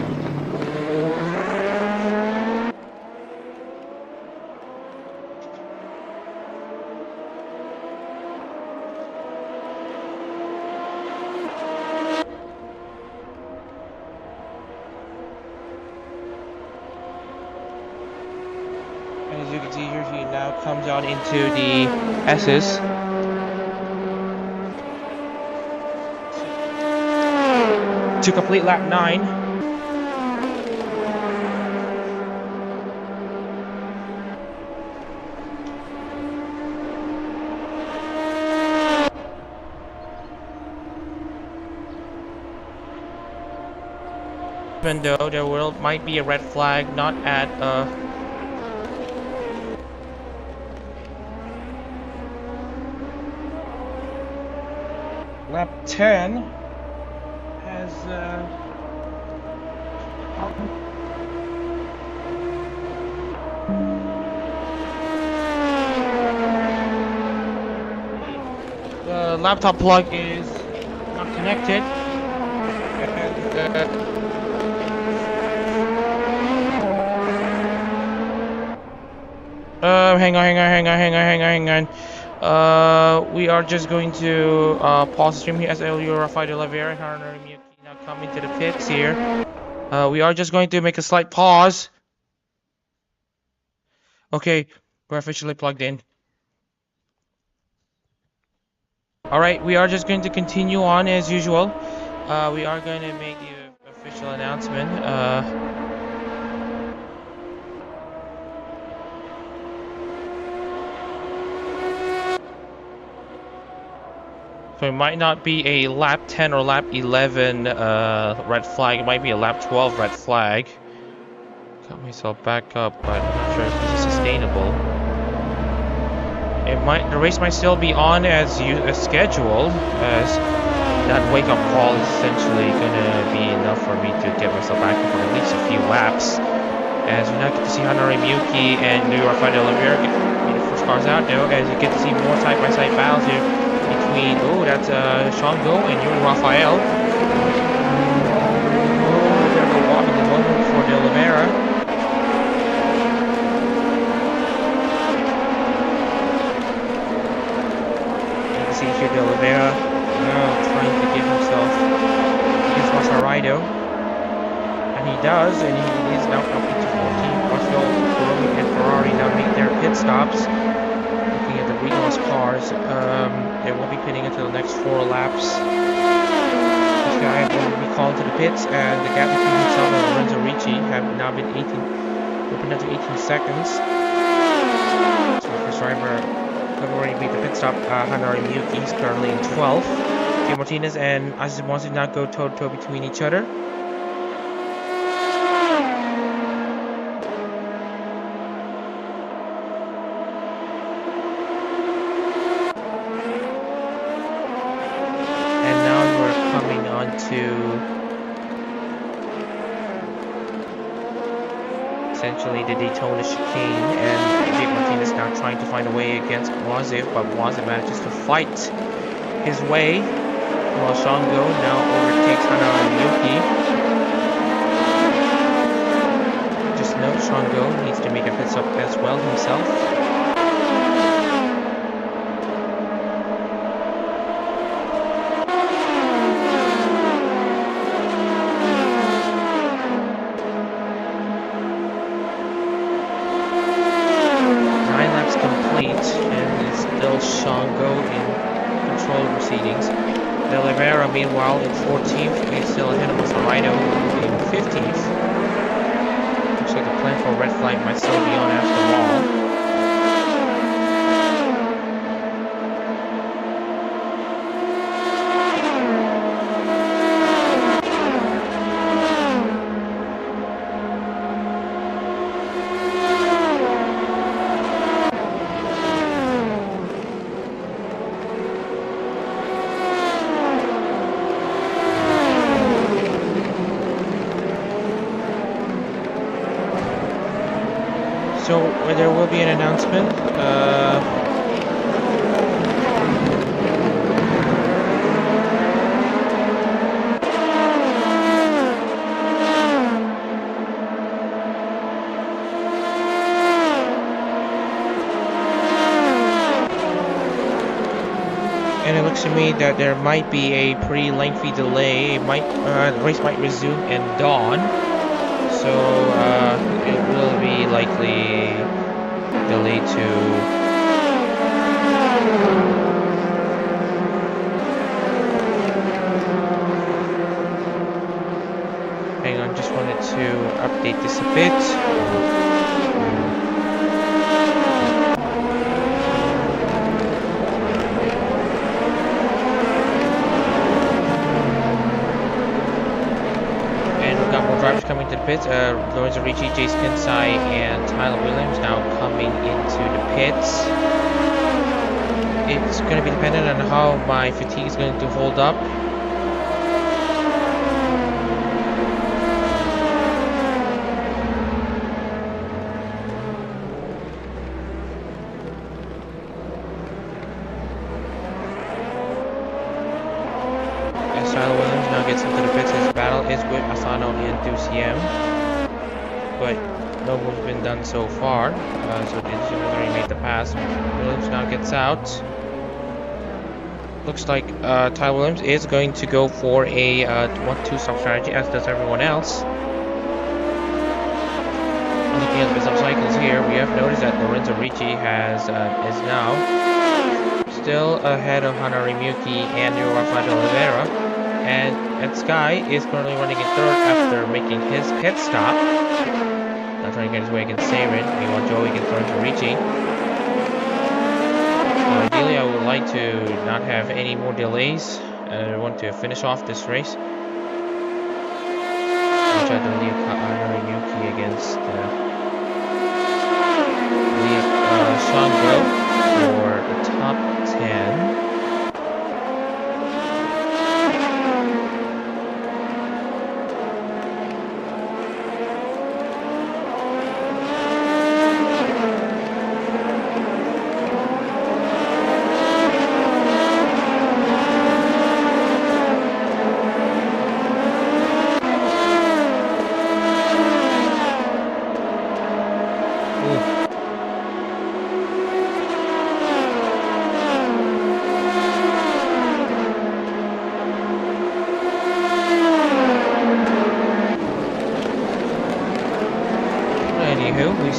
As you can see here, he now comes out into the S's. To complete lap 9. Even though there might be a red flag, not at lap 10 has the laptop plug is not connected, and hang on. We are just going to pause the stream here as Rafael de Oliveira and Harunobu Miyuki now come into the pits here. We are just going to make a slight pause. Okay, we're officially plugged in. Alright, we are just going to continue on as usual. We are going to make the official announcement. So it might not be a lap 10 or lap 11 red flag. It might be a lap 12 red flag. Got myself back up, but I'm not sure if this is sustainable. The race might still be on as scheduled, as that wake-up call is essentially gonna be enough for me to get myself back up for at least a few laps. As we now get to see Harunobu Miyuki and Rafael de Oliveira get the first cars out though, as you get to see more side-by-side battles here between, that's Sean Go and Yuri Rafael. Oh, there's a walk in the moment for de Oliveira. You can see here de Oliveira trying to get himself against Masaraido. And he does, and he is now up into 14th. Marcel, Pirelli, and Ferrari now make their pit stops. Looking at the recalls cars, they won't be pitting until the next 4 laps. This guy will be called to the pits, and the gap between himself and Lorenzo Ricci have now been opened up to 18 seconds. So the first driver have already made the pit stop. Hanari Miyuki is currently in 12th. Jay Martinez and Aziz Monsi now go toe-to-toe between each other. And now we're coming on to essentially the Daytona chicane, and Jay Martinez now trying to find a way against Wazif, but Wazif manages to fight his way, while Shango now overtakes Hanari Miyuki. Just note, Shango needs to make a pit stop as well himself. Shango in control proceedings. De Oliveira, meanwhile, in 14th, is still ahead of Masarino in 15th. Looks like the plan for red flag might still be on after all. 'So there will be an announcement. And it looks to me that there might be a pretty lengthy delay. The race might resume in dawn. So it will be likely delayed to hang on, just wanted to update this a bit. Drivers coming to the pits, Lorenzo Ricci, Jace Kinsai, and Tyler Williams now coming into the pits. It's going to be dependent on how my fatigue is going to hold up. As Tyler Williams now gets into the pits, his battle is with Asano and Duciem, but no move's been done so far, so Duciem has already made the pass. Williams now gets out. Looks like Tyler Williams is going to go for a 1-2 stop strategy, as does everyone else. Looking at the business cycles here, we have noticed that Lorenzo Ricci is now still ahead of Hanari Miyuki and Rafael Oliveira. And Sky is currently running in third after making his pit stop. Not trying to get his way against Seirin. Meanwhile, Joey gets thrown to Ricci. Ideally, I would like to not have any more delays. I want to finish off this race. I'll try to leave Hanari Miyuki against Shango for the top 10.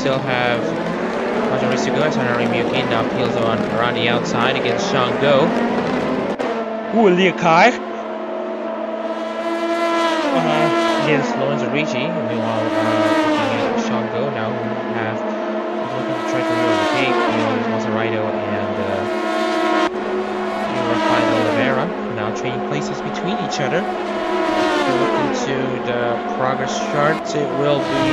still have much race to go as Hanari Miyuki now peels on around the outside against Shango. Ooh, Liakai! Against Lorenzo Ricci. Meanwhile, looking at Shango now, who have looking to try to overtake Maserito and Rafael Oliveira. Now trading places between each other. Look into the progress charts. It will be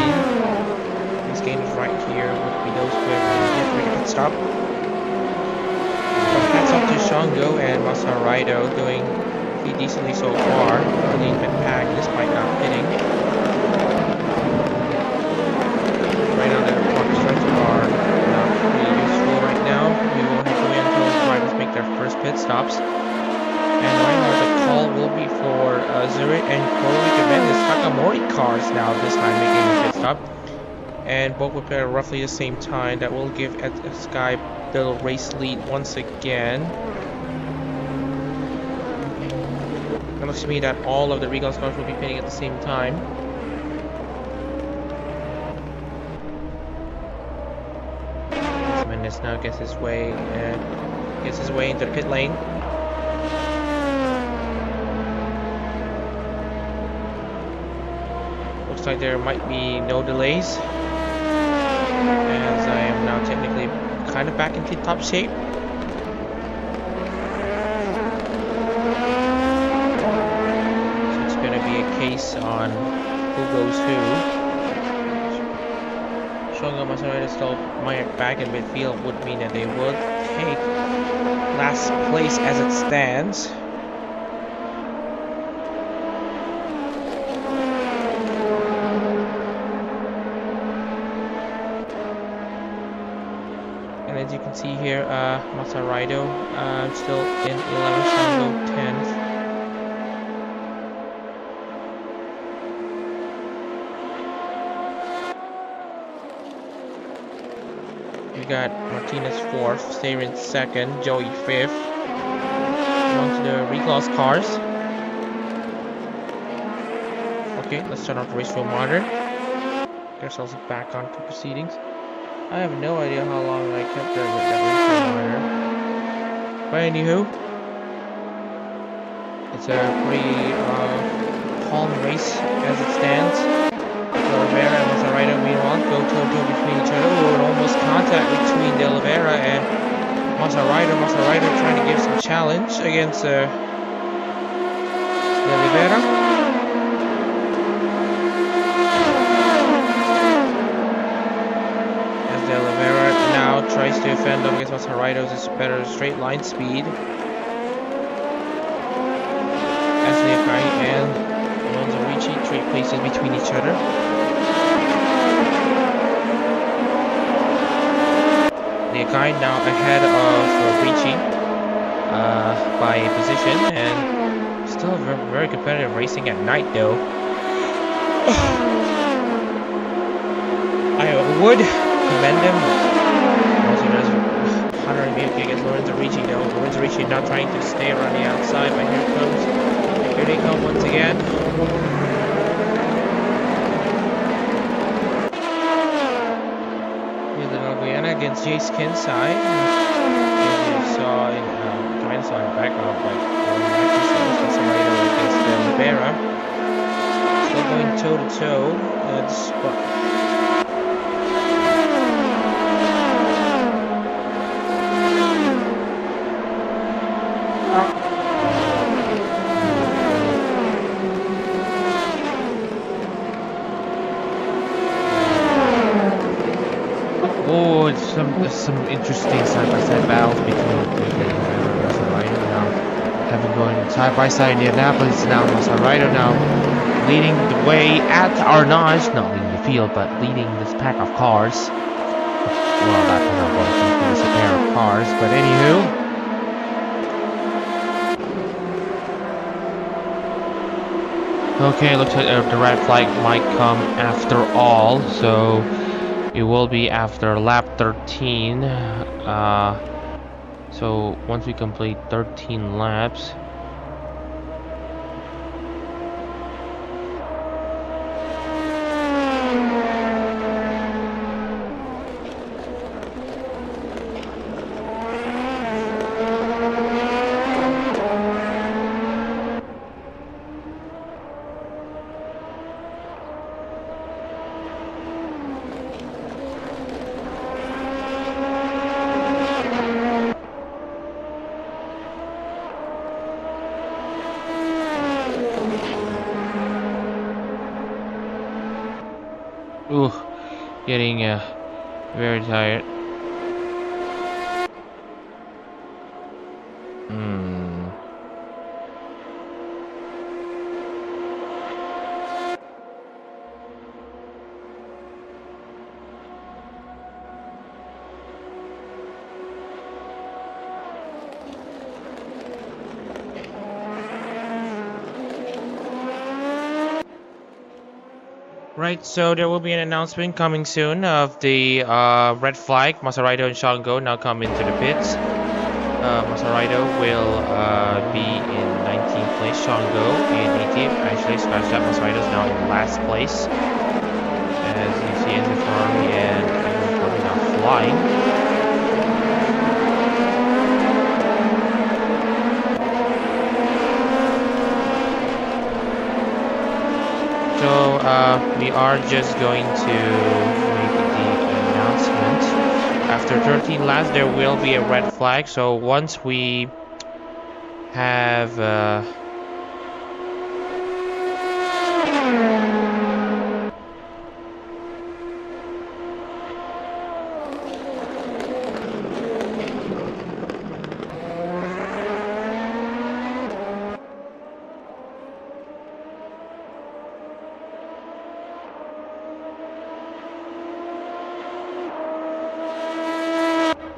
these games right here would be those who have yet to make a pit stop. But hats off to Shango and Maserito doing pretty decently so far. Leading mid pack despite not hitting. Right now their progress charts are not really useful right now. We will have to wait until drivers make their first pit stops. And right now the call will be for Zurich and Corey to bend the Takamori cars now this time making a pit stop. And both will play at roughly the same time. That will give Sky the race lead once again. It looks to me that all of the Regal's cars will be pitting at the same time. Mendes now gets his way into the pit lane. Looks like there might be no delays, as I am now technically kind of back into top shape. So it's going to be a case on who goes who. Showing up Maserati still back in midfield would mean that they would take last place as it stands. And as you can see here, Maserati still in 11th, Shango 10th. We got Martinez 4th, Sarin 2nd, Joey 5th. On to the reclass cars. Okay, let's turn off the race fuel monitor. Get ourselves back onto proceedings. I have no idea how long I kept there with that race fuel monitor. But anywho, it's a pretty calm race as it stands. Oliveira and Maserito meanwhile go toe-to-toe between each other. Oh, almost contact between De Oliveira and Maserito. Maserito trying to give some challenge against De Oliveira. As De Oliveira now tries to defend up against Maserito's better straight line speed. As Liakai and Alonso Ricci trade places between each other. Liakai now ahead of Ricci by a position, and still very competitive racing at night though. I would commend him. Also does Hunter Miyuki against Lorenzo Ricci though. Lorenzo Ricci now trying to stay around the outside, but here they come once again. Against Jace Kinsai, as you saw in kind of saw in the background, but Maserito against Oliveira, still going toe to toe. There's some interesting side-by-side battles between Maserito now having going side by side in Indianapolis. Now Maserito now leading the way at Arnage, not leading the field, but leading this pack of cars. Well, that kind of it's a pair of cars, but anywho. Okay, looks like the red flag might come after all, so it will be after lap 13. So once we complete 13 laps, getting very tired. Right, so there will be an announcement coming soon of the red flag. Masaraido and Shango now come into the pits. Masaraido will be in 19th place, Shango in 18th. Actually, scratch that, Masaraido is now in last place. As you see in the Ferrari and everybody now flying. So we are just going to make the announcement. After 13 laps, there will be a red flag. So once we have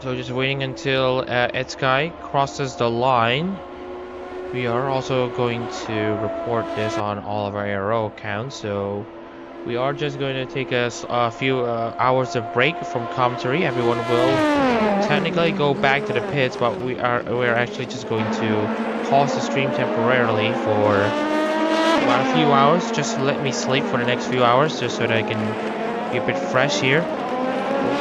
so just waiting until Etsky crosses the line. We are also going to report this on all of our ARO accounts. So we are just going to take a few hours of break from commentary. Everyone will technically go back to the pits, but we're actually just going to pause the stream temporarily for about a few hours. Just let me sleep for the next few hours, just so that I can be a bit fresh here.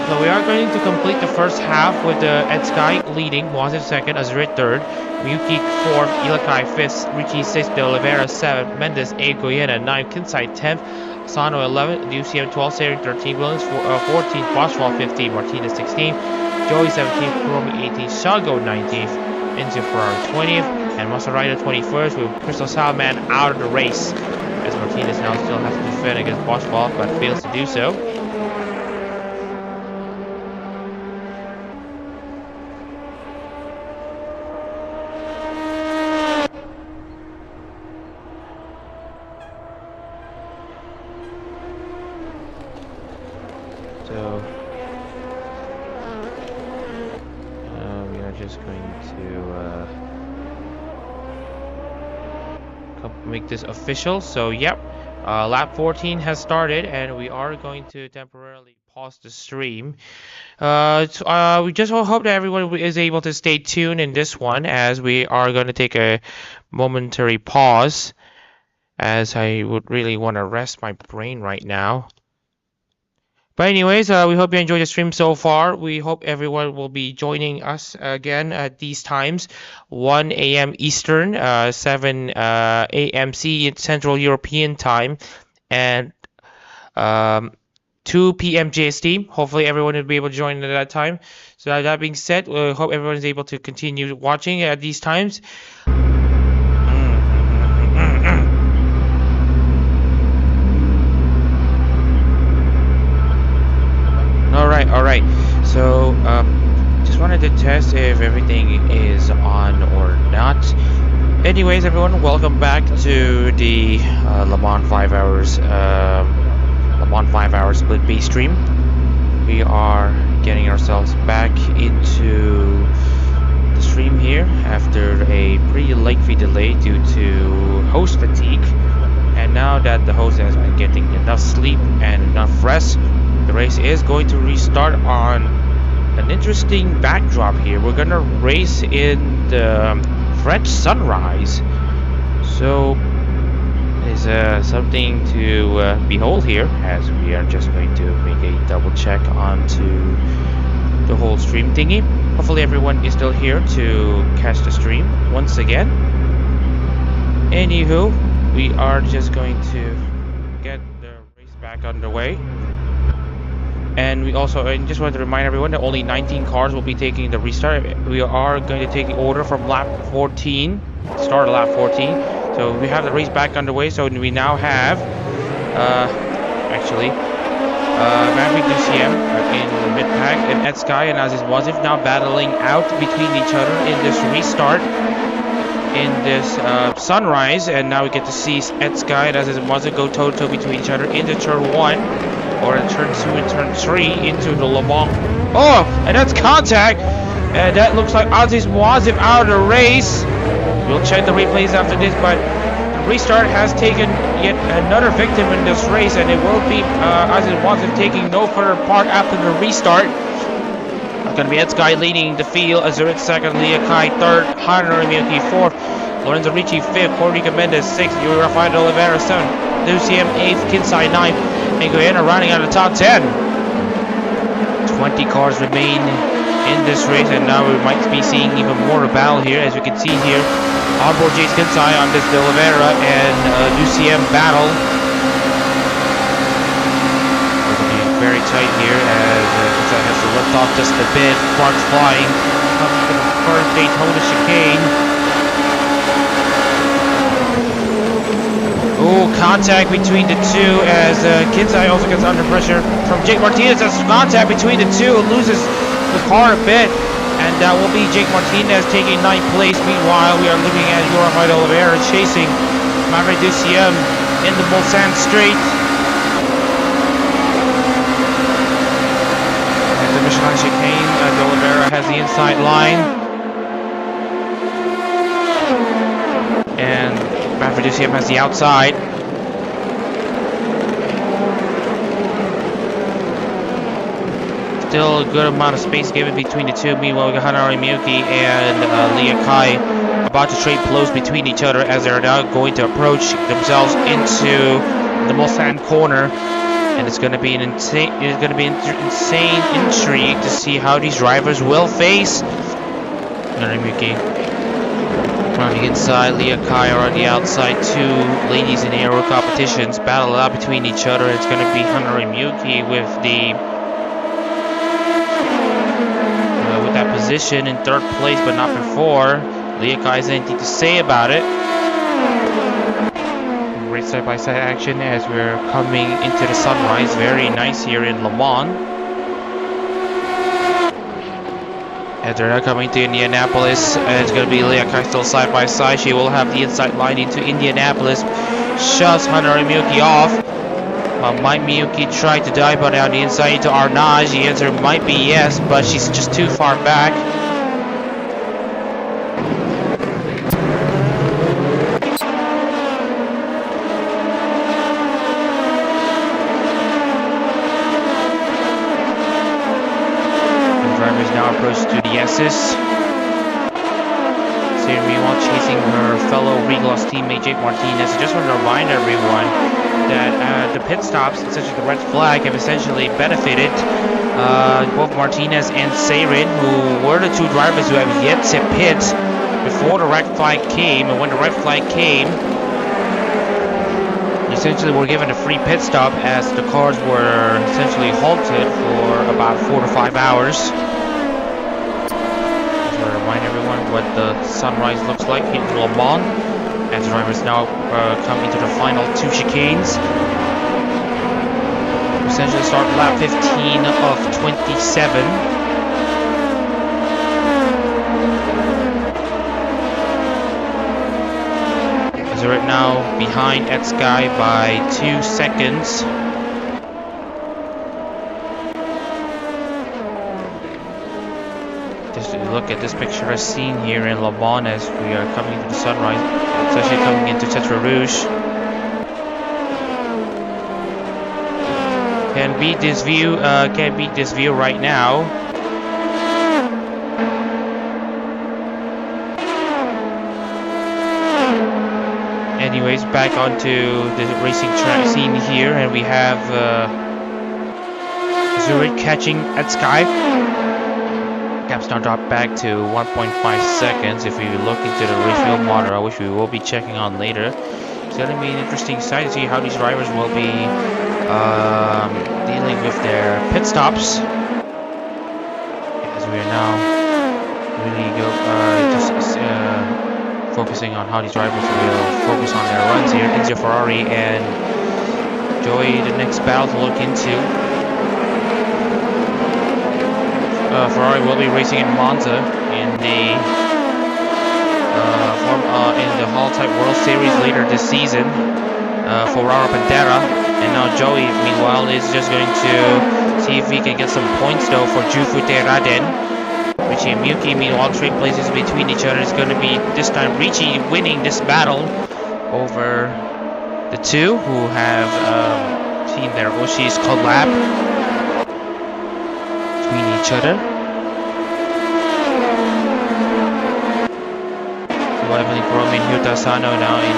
So we are going to complete the first half with Etsky leading, Wazir second, Azrit third, Miyuki fourth, Ilakai fifth, Richie sixth, De Oliveira seventh, Mendes eighth, Goyena ninth, Kinsai 10th, Asano 11th, UCM 12th, Sering 13th, Williams 14th, Boschwall 15th, Martinez 16th, Joey 17th, Kuromi 18th, Shango 19th, Enzo Ferrari 20th, and Masaraido 21st with Crystal Salman out of the race, as Martinez now still has to defend against Boschwall but fails to do so. So we are just going to make this official. So yep, lap 14 has started, and we are going to temporarily pause the stream. We just hope that everyone is able to stay tuned in this one, as we are going to take a momentary pause, as I would really want to rest my brain right now. But anyways, we hope you enjoyed the stream so far. We hope everyone will be joining us again at these times. 1 a.m. Eastern, 7 a.m. Central European Time, and 2 p.m. JST. Hopefully everyone will be able to join at that time. So that being said, we hope everyone is able to continue watching at these times. Alright, so just wanted to test if everything is on or not. Anyways, everyone, welcome back to the Le Mans 5 hours split B stream. We are getting ourselves back into the stream here after a pretty lengthy delay due to host fatigue. And now that the host has been getting enough sleep and enough rest, the race is going to restart on an interesting backdrop here. We're gonna race in the French sunrise, so it's something to behold here, as we are just going to make a double check onto the whole stream thingy. Hopefully everyone is still here to catch the stream once again. Anywho, we are just going to get the race back underway. And we also just wanted to remind everyone that only 19 cars will be taking the restart. We are going to take the order from lap 14, start lap 14. So we have the race back underway. So we now have, actually, Maverick DCM in mid-pack, and Edsky and Aziz Wazif now battling out between each other in this restart, in this sunrise, and now we get to see Edsky and Aziz Wazif go toe-to-toe between each other into turn 1, or in turn 2 and turn 3 into the Le Mans. Oh, and that's contact, and that looks like Aziz Wazif out of the race. We'll check the replays after this, but restart has taken yet another victim in this race, and it will be Aziz Wazif taking no further part after the restart. It's going to be Edsky leading the field, Azurit second, Leah Kai third, Hanner Miyuki fourth, Lorenzo Ricci fifth, Corrica Mendes sixth, Yuri Rafael Oliveira seventh, Luciem eighth, Kinsai ninth, and Guyana rounding out the top 10. 20 cars remain in this race, and now we might be seeing even more battle here, as we can see here. Onboard Jace Kinsai on this De Oliveira and UCM battle. It's going to be very tight here as Kinsai has to lift off just a bit. Sparks flying. Coming to the first Daytona chicane. Oh, contact between the two as Kinsai also gets under pressure from Jake Martinez. That's contact between the two. Loses the car a bit. And that will be Jake Martinez taking 9th place. Meanwhile, we are looking at Rafael Oliveira chasing Maverick DCM in the Mulsanne Straight. And the Michelin chicane, De Oliveira has the inside line. And Maverick DCM has the outside. Still a good amount of space given between the two. Meanwhile, we got Hanari Miyuki and Leah Kai about to trade blows between each other as they're now going to approach themselves into the Mulsanne corner, and it's going to be an insane intrigue to see how these drivers will face. Hanari Miyuki running inside, Leah Kai are on the outside. Two ladies in aero competitions battle out between each other. It's going to be Hanari Miyuki with that position in 3rd place, but not before. Leah Kai has anything to say about it. Great side-by-side action as we're coming into the sunrise. Very nice here in Le Mans. As they're now coming to Indianapolis, it's going to be Leah Kai still side-by-side. She will have the inside line into Indianapolis. Shoves Hanari Miyuki off. Might Miyuki try to dive on down the inside into Arnage? The answer might be yes, but she's just too far back. The drivers now approach to the S's. Sarah meanwhile chasing her fellow Regloss teammate Jake Martinez. I just want to remind everyone that the pit stops, essentially the red flag, have essentially benefited both Martinez and Sarin, who were the two drivers who have yet to pit before the red flag came. And when the red flag came, essentially were given a free pit stop as the cars were essentially halted for about 4 to 5 hours. Just want to remind everyone what the sunrise looks like in Le Mans, as the drivers now come into the final 2 chicanes. Essentially start lap 15 of 27. As we're right now behind Edsky by 2 seconds. Just to look at this picture as seen here in Le Mans as we are coming into the sunrise, especially coming into Tetra Rouge. Can't beat this view right now. Anyways, back onto the racing track scene here, and we have Zurich catching Edsky. Gaps now drop back to 1.5 seconds if we look into the refuel monitor, which we will be checking on later. It's going to be an interesting sight to see how these drivers will be dealing with their pit stops, as we are now really focusing on how these drivers will focus on their runs here. Enzo Ferrari and Joy, the next battle to look into. Ferrari will be racing in Monza in the Holotype World Series later this season for Rara Pantera. And now Joey, meanwhile, is just going to see if he can get some points though for Jufute Raden. Richie and Miyuki, meanwhile, trade places between each other is going to be this time Richie winning this battle over the two who have seen their Oshis collab between each other. Leveling Kuromi and Hyuta Asano now in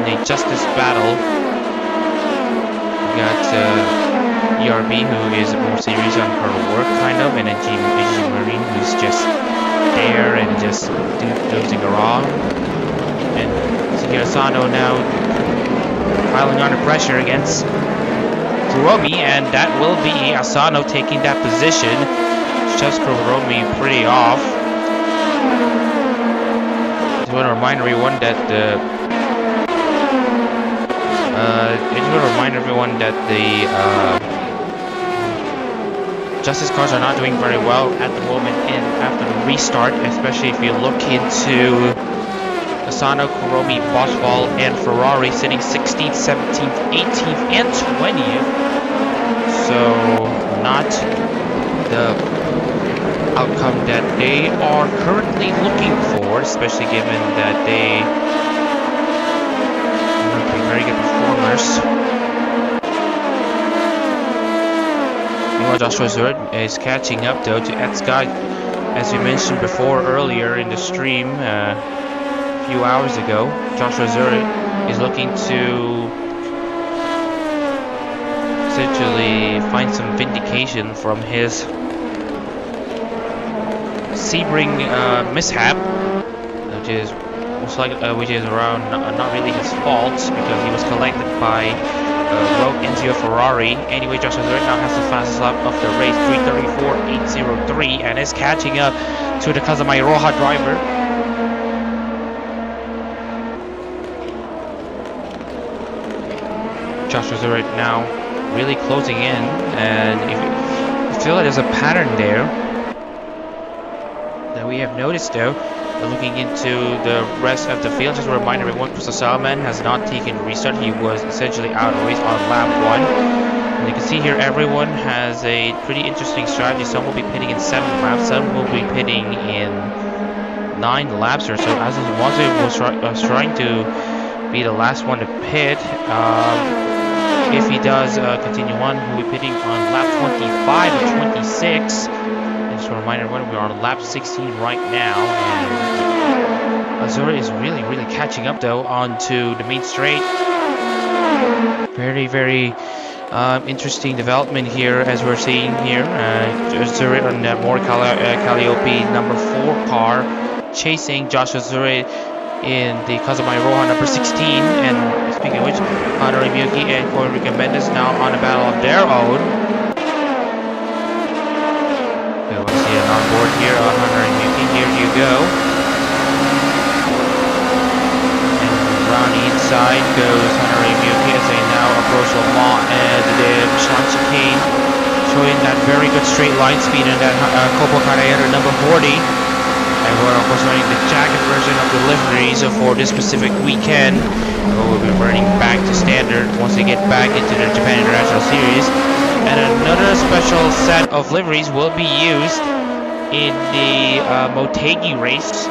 a justice battle. We got ERB, who is more serious on her work, kind of, and then G Marine, who's just there and just dozing around. And Sugi Asano now piling under pressure against Kuromi, and that will be Asano taking that position. Shoves Kuromi pretty off. I want to remind everyone that the Justice cars are not doing very well at the moment after the restart, especially if you look into Asano, Kuromi, Boswell, and Ferrari sitting 16th, 17th, 18th, and 20th. So not the outcome that they are currently looking for, especially given that they are very good performers. Meanwhile, Joshua Zurich is catching up though to Etsuka. As we mentioned before earlier in the stream a few hours ago, Joshua Zurich is looking to essentially find some vindication from his Sebring mishap, which is around not really his fault because he was collected by Rogue Enzio Ferrari. Anyway, Joshua Zurich now has the fastest lap of the race, 3:34.803, and is catching up to the Kazama Iroha driver. Joshua Zurich now really closing in, and if you feel like there's a pattern there that we have noticed though, looking into the rest of the field. Just a reminder, everyone, Crystal Salman has not taken a restart. He was essentially out of the race on lap 1. And you can see here everyone has a pretty interesting strategy. Some will be pitting in 7 laps, some will be pitting in 9 laps or so. As Wazu was trying to be the last one to pit. If he does continue on, he'll be pitting on lap 25 and 26. Just a reminder, we are on lap 16 right now, and Azura is really catching up though onto the main straight. Very interesting development here as we're seeing here. Azura on that more Calliope number 4 car chasing Josh Azura in the Kazama Iroha number 16. And speaking of which, Hanori Miyuki and Koenrique Mendes now on a battle of their own. On board here on Hanori Miyuki, here you go. And around the inside goes Hanori Miyuki as they now approach Le Mans and the Michelin chicane, showing that very good straight line speed in that Kopo Karayera number 40. And we're of course running the jacket version of the liveries for this specific weekend. We'll be running back to standard once they get back into the Japan International Series. And another special set of liveries will be used in the Motegi race.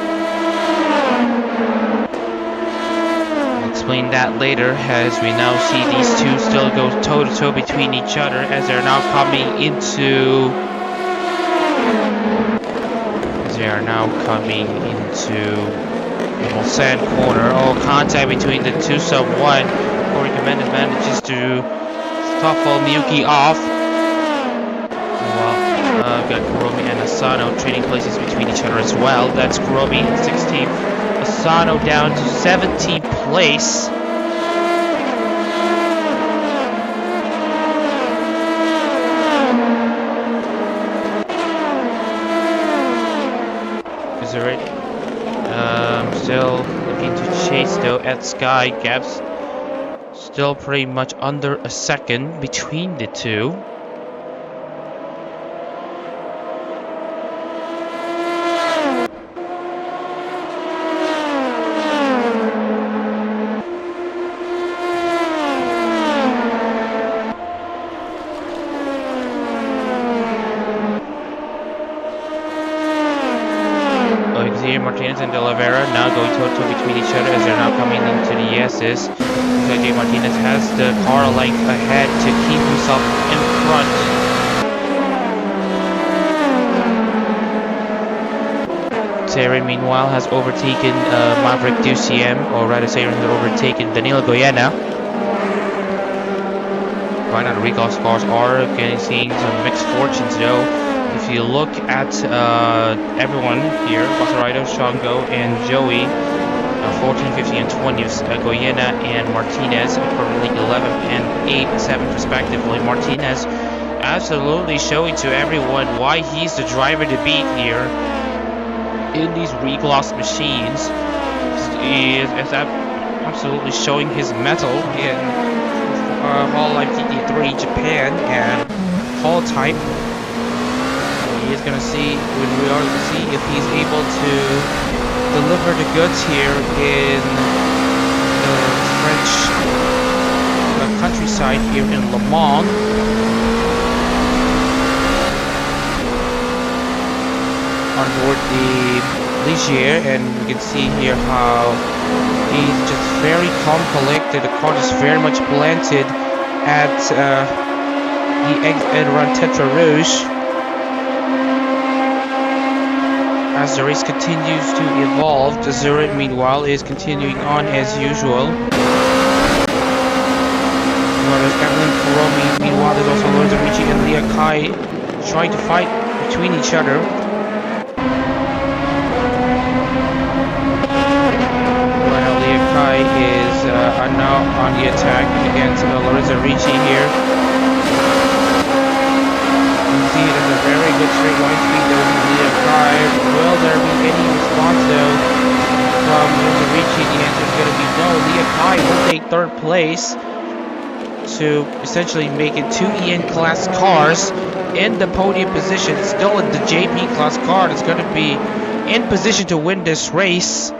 I'll explain that later as we now see these two still go toe-to-toe between each other as they're now coming into the Mulsanne corner. Oh, contact between the two somewhat. Corey Mendes manages to shuffle Miyuki off. We've got Kuromi and Asano trading places between each other as well. That's Kuromi in 16th, Asano down to 17th place. Zurich still looking to chase though at Sky. Gaps still pretty much under a second between the two. here, Martinez and De Oliveira now going toe-to-toe between each other as they're now coming into the S's. Jay Martinez has the car length ahead to keep himself in front. Seren, meanwhile, has overtaken Maverick DuCM, or rather Seren has overtaken Danilo Goyena. Right now the recall scores are seeing some mixed fortunes though. If you look at everyone here, Basaraido, Shango, and Joey, 14, 15, and 20, Goyena and Martinez, currently 11 and 8, 7 respectively. Martinez absolutely showing to everyone why he's the driver to beat here in these regloss machines. He is absolutely showing his mettle in Holotype GT3 Japan and Holotype. He is gonna see, we are gonna see if he's able to deliver the goods here in the French countryside here in Le Mans. On board the Ligier, and we can see here how he's just very calm, collected. The car is very much planted at the exit around Tetra Rouge. As the race continues to evolve, the Zurich meanwhile is continuing on as usual. There's Evelyn Kuromi, meanwhile there's also Lorenzo Ricci and Leah Kai trying to fight between each other. Is now on the attack against Lorenzo Ricci here. You see there's a very good straight line speed though from Leah Kai. Will there be any response though from Lorenzo Ricci? The answer is going to be no. Leah Kai will take third place to essentially make it 2 EN class cars in the podium position. Still in the JP class car that's going to be in position to win this race.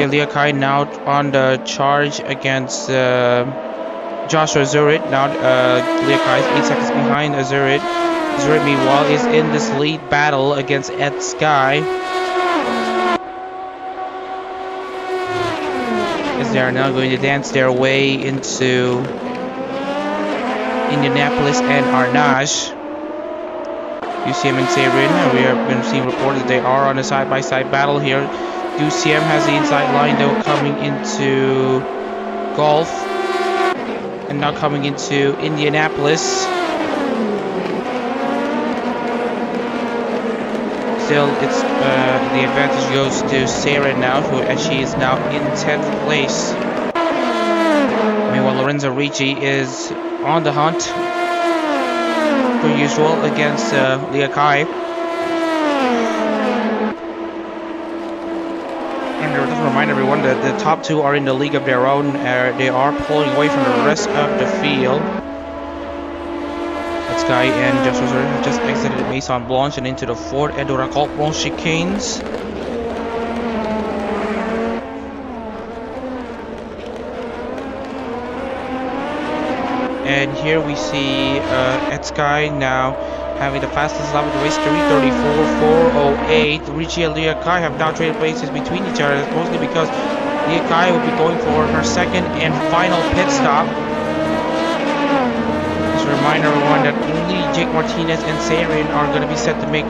Leah Kai now on the charge against Joshua Zurich. Now Leah Kai is 8 seconds behind Zurich. Zurich meanwhile is in this lead battle against Ed Sky, as they are now going to dance their way into Indianapolis and Arnage. UCM and Seren, we have been seeing reported that they are on a side-by-side battle here. UCM has the inside line though coming into Gulf and now coming into Indianapolis. Still, it's the advantage goes to Sarah now, as she is now in 10th place. Meanwhile, Lorenzo Ricci is on the hunt, per usual, against Leah Kai. Just remind everyone that the top two are in the league of their own. They are pulling away from the rest of the field. That Sky and Joshua have just exited Maison Blanche and into the Ford Edoracolt Blanche chicanes. And here we see Ed Sky now having the fastest lap of the race, 3:34.408. Ricci and Leah Kai have now traded places between each other, mostly because Leah Kai will be going for her second and final pit stop. Just a reminder, everyone, that only Jake Martinez and Seren are going to be set to make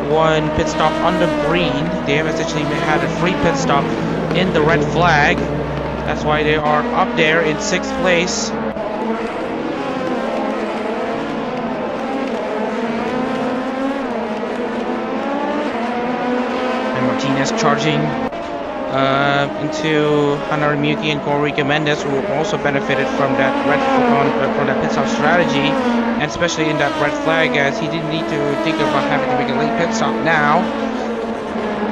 one pit stop on the green. They have essentially had a free pit stop in the red flag. That's why they are up there in 6th place. Martinez charging into Hanari Miyuki and Korika Mendes, who also benefited from that from that pit stop strategy, and especially in that red flag, as he didn't need to think about having to make a late pit stop now.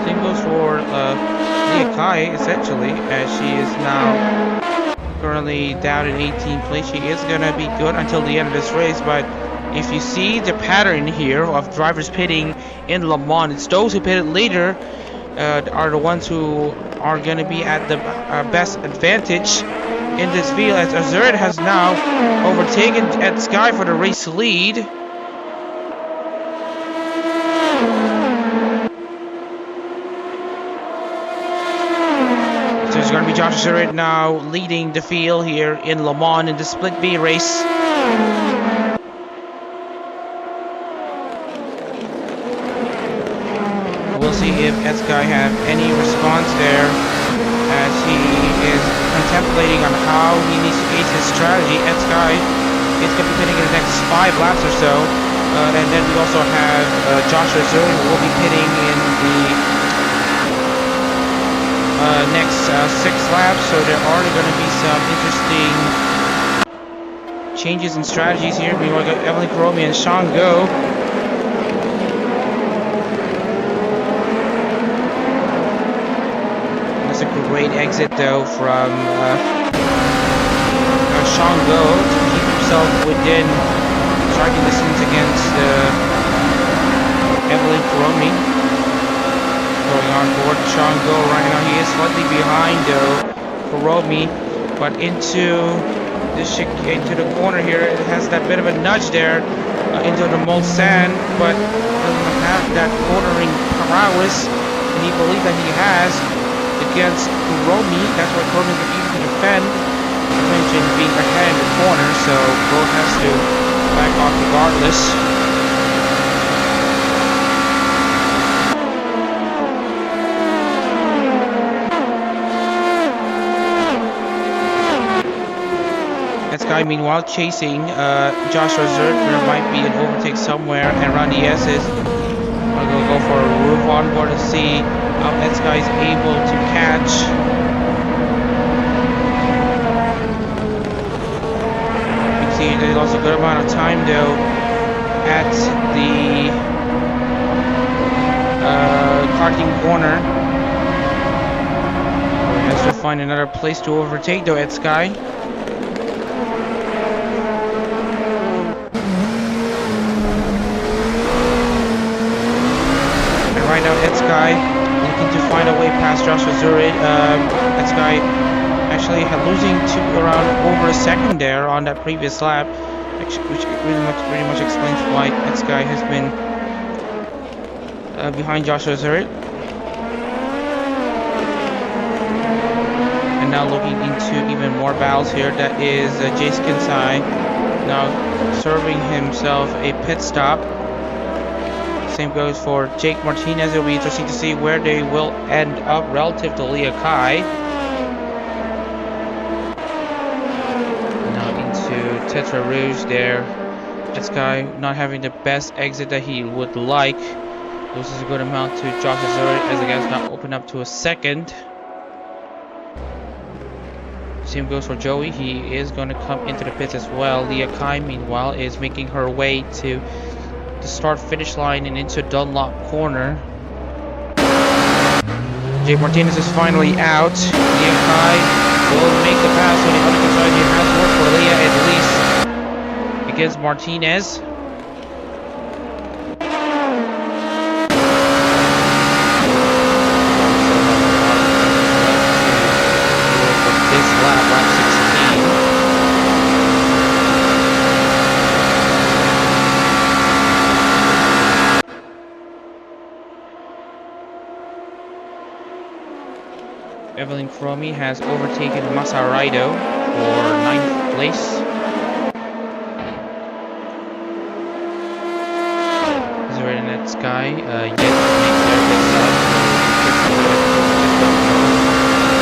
Same goes for Leah Kai, essentially, as she is now currently down in 18th place. He is going to be good until the end of this race, but if you see the pattern here of drivers pitting in Le Mans, it's those who pitted later are the ones who are going to be at the best advantage in this field, as Azert has now overtaken Ed Sky for the race lead. So it's going to be Josh Azert now leading the field here in Le Mans in the Split B race. We'll see if Ed Sky have any response there, as he is contemplating on how he needs to ace his strategy. Ed Sky is going to be pitting in the next 5 laps or so, and then we also have Joshua Zuri, who will be pitting in the next 6 laps. So there are going to be some interesting changes in strategies here. We want to go Evelyn Karomi and Sean Go. A great exit though from Sean Go to keep himself within striking distance against Evelyn Karomi. Going on board Sean Go right now. He is slightly behind though Karomi, but into the corner here, it has that bit of a nudge there into the mold sand, but doesn't have that cornering prowess, and he believes that he has against Kuromi. That's why Kuromi can even defend. I mentioned being ahead in the corner, so Go has to back off regardless. This guy meanwhile chasing Joshua Zert. There might be an overtake somewhere, and Randy S is gonna go for a roof on board to see how that guy is able to catch. You can see they lost a good amount of time though at the karting corner. He has to find another place to overtake though at Sky. And right now at Sky looking to find a way past Joshua Zuri. That guy actually losing to around over a second there on that previous lap, which pretty much explains why that guy has been behind Joshua Zuri. And now looking into even more battles here. That is Jace Kinsai now serving himself a pit stop. Same goes for Jake Martinez. It'll be interesting to see where they will end up relative to Leah Kai. Now into Tetra Rouge there. This guy not having the best exit that he would like. Loses a good amount to Josh Azuri as the guy's not open up to a second. Same goes for Joey. He is going to come into the pits as well. Leah Kai meanwhile is making her way to the start-finish line and into Dunlop corner. Jake Martinez is finally out. Leah Kai will make the pass when the other side here has worked for Leah at least against Martinez. This lap 16. Evelyn Cromie has overtaken Masaraido for 9th place. Zuri and that Sky yet to make their pit stop. Just don't know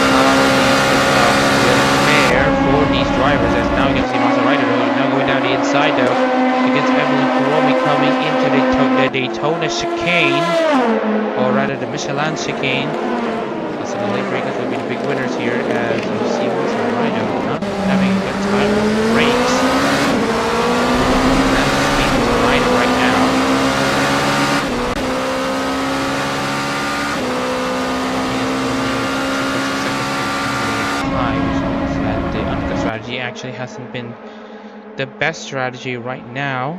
how these pit stops will fare for these drivers, as now you can see Masaraido now going down the inside though against Evelyn Cromie coming into the Daytona chicane, or rather the Michelin chicane. So the late breakers will be the big winners here, as you see Masaraido not having a good time with the brakes. That's the speed of Masaraido right now. He is only 2.6 seconds behind, which means that the undercuts are strategy actually hasn't been the best strategy right now.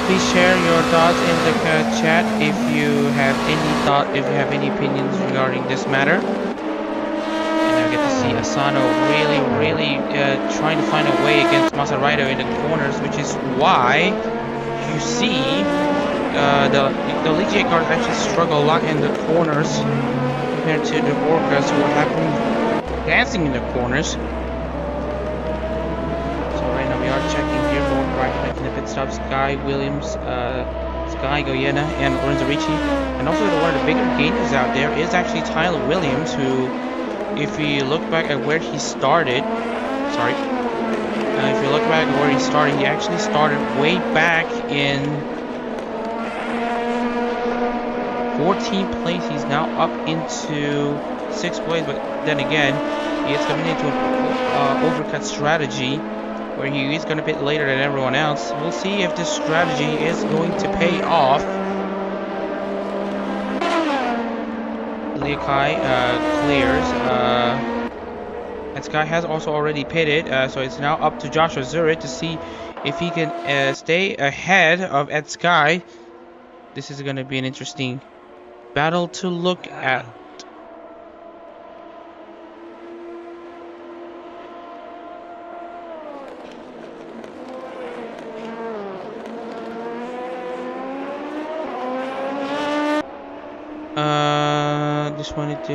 Please share your thoughts in the chat if you have any opinions regarding this matter. And I get to see Asano really trying to find a way against Masaraido in the corners, which is why you see the Ligier cars actually struggle a lot in the corners compared to the Orcas who happen dancing in the corners. Checking here, both right making the pit stop, Sky Williams, Sky Goyena, and Lorenzo Ricci. And also one of the bigger gainers out there is actually Tyler Williams, who, if we look back at where he started, he actually started way back in 14th place. He's now up into 6th place, but then again, he is coming into an overcut strategy, where he is going to pit later than everyone else. We'll see if this strategy is going to pay off. Liakai clears. And Sky has also already pitted, so it's now up to Joshua Zurich to see if he can stay ahead of Ed Sky. This is going to be an interesting battle to look at. Just wanted to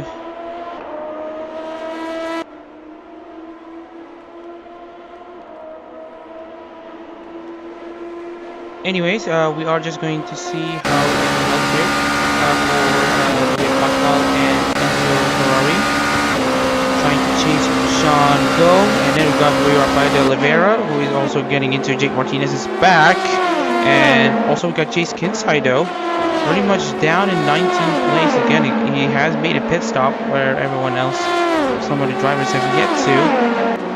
anyways, we are just going to see how it looks here for Pascal and Enzo Ferrari trying to chase Sean Go, and then we got Rafael de Oliveira, who is also getting into Jake Martinez's back, and also we got Chase Kinsaido pretty much down in 19th place again. He has made a pit stop where everyone else, some of the drivers have yet to.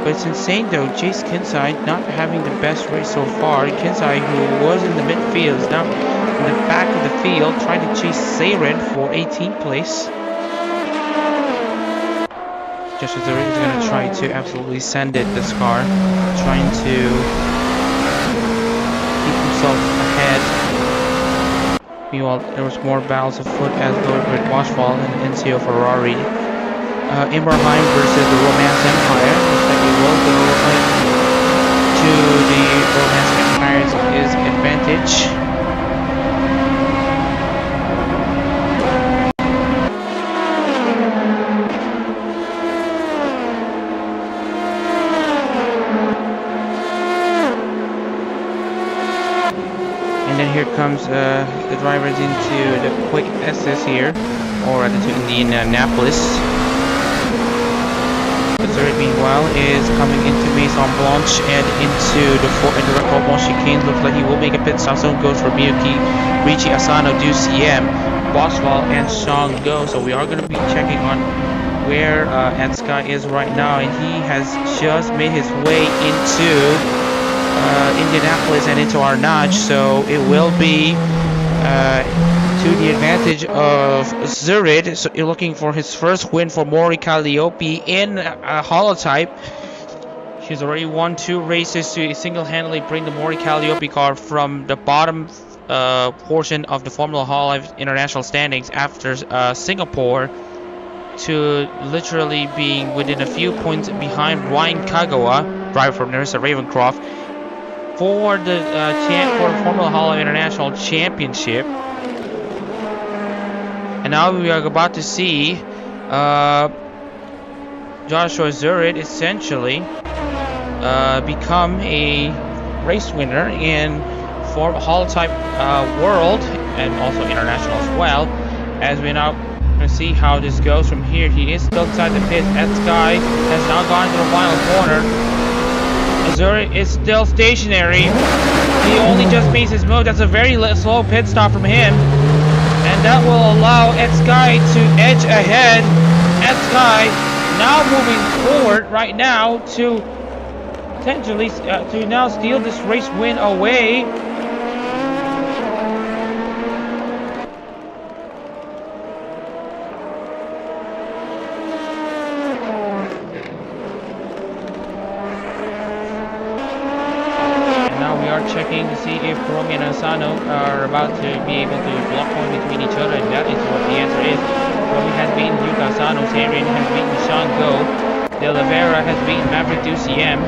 But it's insane though, Chase Kinsai not having the best race so far. Kinsai, who was in the midfield, is now in the back of the field trying to chase Seiren for 18th place. Joshua Zurich is going to try to absolutely send it this car, trying to keep himself ahead. Meanwhile, there was more battles afoot as though with Washfall and NCO Ferrari. Imberheim versus the Romance Empire. Looks like we will go to the Romance Empire's advantage. And then here comes the drivers into the quick SS here, or rather to Indianapolis. The third, meanwhile, is coming into Maison Blanche and into the Red chicane. Looks like he will make a pit stop. So goes for Miyuki, Richie, Asano, Duciem, Boswell, and Sean Go. So we are going to be checking on where Sky is right now, and he has just made his way into Indianapolis and into our notch, so it will be to the advantage of Zurich. So you're looking for his first win for Mori Calliope in Holotype. He's already won 2 races to single-handedly bring the Mori Calliope car from the bottom portion of the Formula Holotype international standings after Singapore to literally being within a few points behind Ryan Kagawa, driver from Narissa Ravencroft, for the Formula Holotype International Championship. And now we are about to see Joshua Zurit essentially become a race winner in Holotype World and also international as well. As we now see how this goes from here. He is still inside the pit. Sky has now gone to the final corner. Zurit is still stationary. He only just makes his move. That's a very slow pit stop from him. And that will allow Sky to edge ahead. Sky now moving forward right now to potentially to now steal this race win away. Checking to see if Kuromi and Asano are about to be able to block point between each other, and that is what the answer is. Kuromi has beaten Yuka Asano, Sarian has beaten Sean Go, De Oliveira has beaten Maverick Duciem.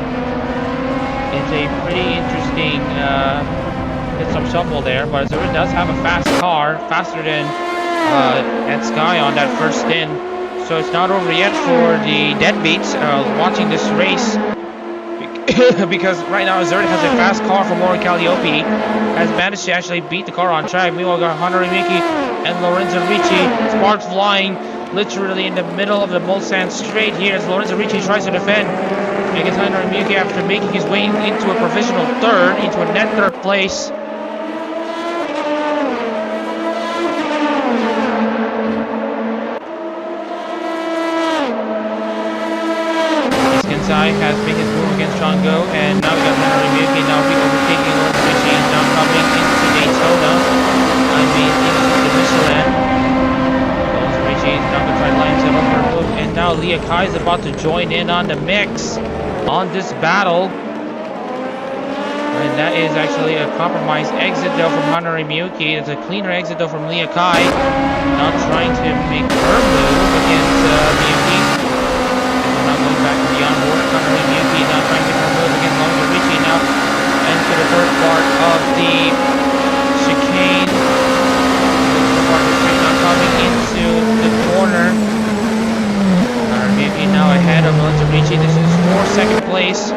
It's a pretty interesting some shuffle there, but Zurit does have a fast car, faster than Sky on that first stint. So it's not over yet for the deadbeats watching this race. Because right now Zurit has a fast car from Mori Calliope, has managed to actually beat the car on track. Meanwhile, we got Hunter Miki and Lorenzo Ricci, sparks flying literally in the middle of the Mulsanne straight here as Lorenzo Ricci tries to defend against Hunter Miki after making his way into a provisional third, into a net third place. Has made his move against Sean Go, and now we got Henry Miyuki now be overtaking Lorenzo Ricci and now coming into Daytona. Into Michelin. Lorenzo Ricci is now going to try to line himself up for a move, and now Leah Kai is about to join in on the mix on this battle. And that is actually a compromised exit though from Hanari Miyuki. It's a cleaner exit though from Leah Kai. Now trying to make her move against Miyuki. Now going back to the onboard, Hanari Miyuki now trying to make her move against Lorenzo Ricci now into the first part of the chicane. The part of the straight now coming into the corner. Hanari Miyuki now ahead of Lorenzo Ricci. This is for second place.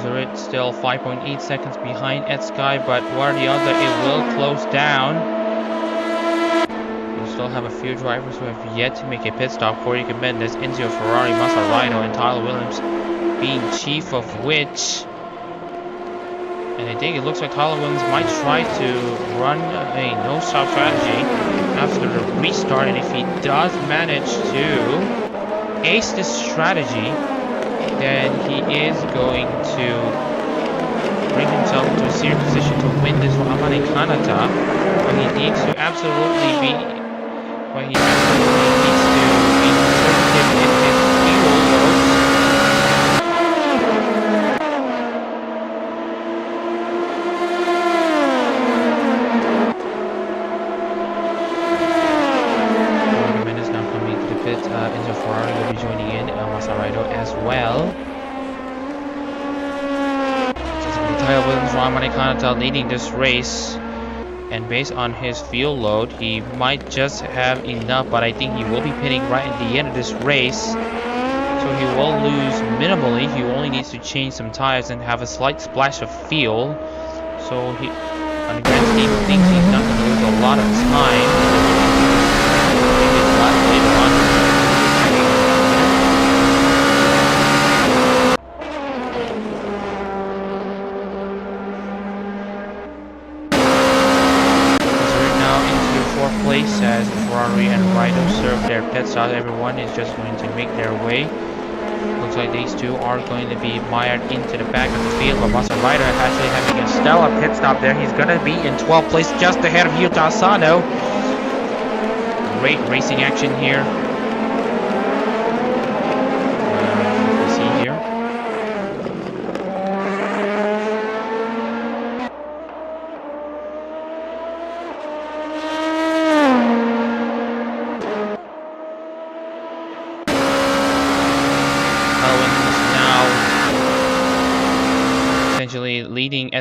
Zurit still 5.8 seconds behind Sky, but what are the odds that it will close down? We still have a few drivers who have yet to make a pit stop. Corey Mendes, Enzio Ferrari, Massarino, and Tyler Williams being chief of which. And I think it looks like Tyler Williams might try to run a no-stop strategy after the restart, and if he does manage to ace this strategy, then he is going to bring himself to a serious position to win this for Amane Kanata. But he needs to absolutely be conservative in his fuel loads. Jimenez now coming to the pit. Enzo Ferrari will be joining in. Massarino as well. Tyler Williams from Amane Kanata leading this race, and based on his fuel load, he might just have enough, but I think he will be pitting right at the end of this race, so he will lose minimally. He only needs to change some tires and have a slight splash of fuel, so he, on the grand scheme of things, he's not going to lose a lot of time. Place as Ferrari and Raido serve their pit stop. Everyone is just going to make their way. Looks like these two are going to be mired into the back of the field, but Master Raido actually having a stellar pit stop there. He's going to be in 12th place just ahead of Yuta Asano. Great racing action here.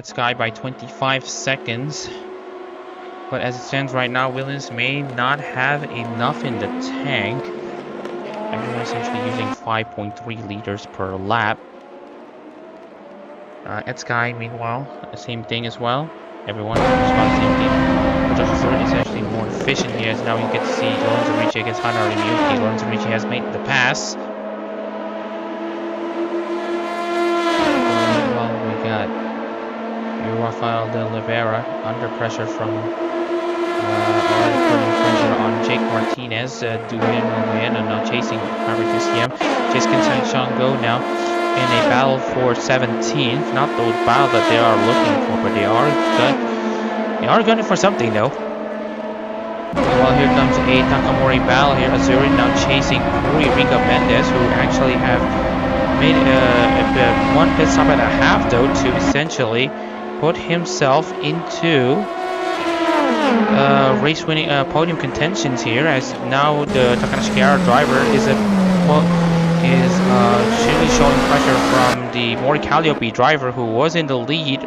Sky by 25 seconds. But as it stands right now, Williams may not have enough in the tank. Everyone essentially using 5.3 liters per lap. Sky, meanwhile, the same thing as well. Everyone responds the same thing. Joshua Stewart is actually more efficient here, as now you get to see Lorenzo Ricci against Hanari Miyuki. Lorenzo Ricci has made the pass. Meanwhile, we got Rafael de Oliveira under pressure from already putting pressure on Jake Martinez. Dugan Moyena now chasing Harvey Christian. Chase Kinshan go now in a battle for 17th. Not the battle that they are looking for, but they are gunning for something though. Well, here comes a Takamori battle here. Azuri now chasing Rico Mendes, who actually have made one pit stop at a half though to essentially put himself into race winning podium contentions here, as now the Takanashi Kiara driver is really showing pressure from the Mori Calliope driver, who was in the lead.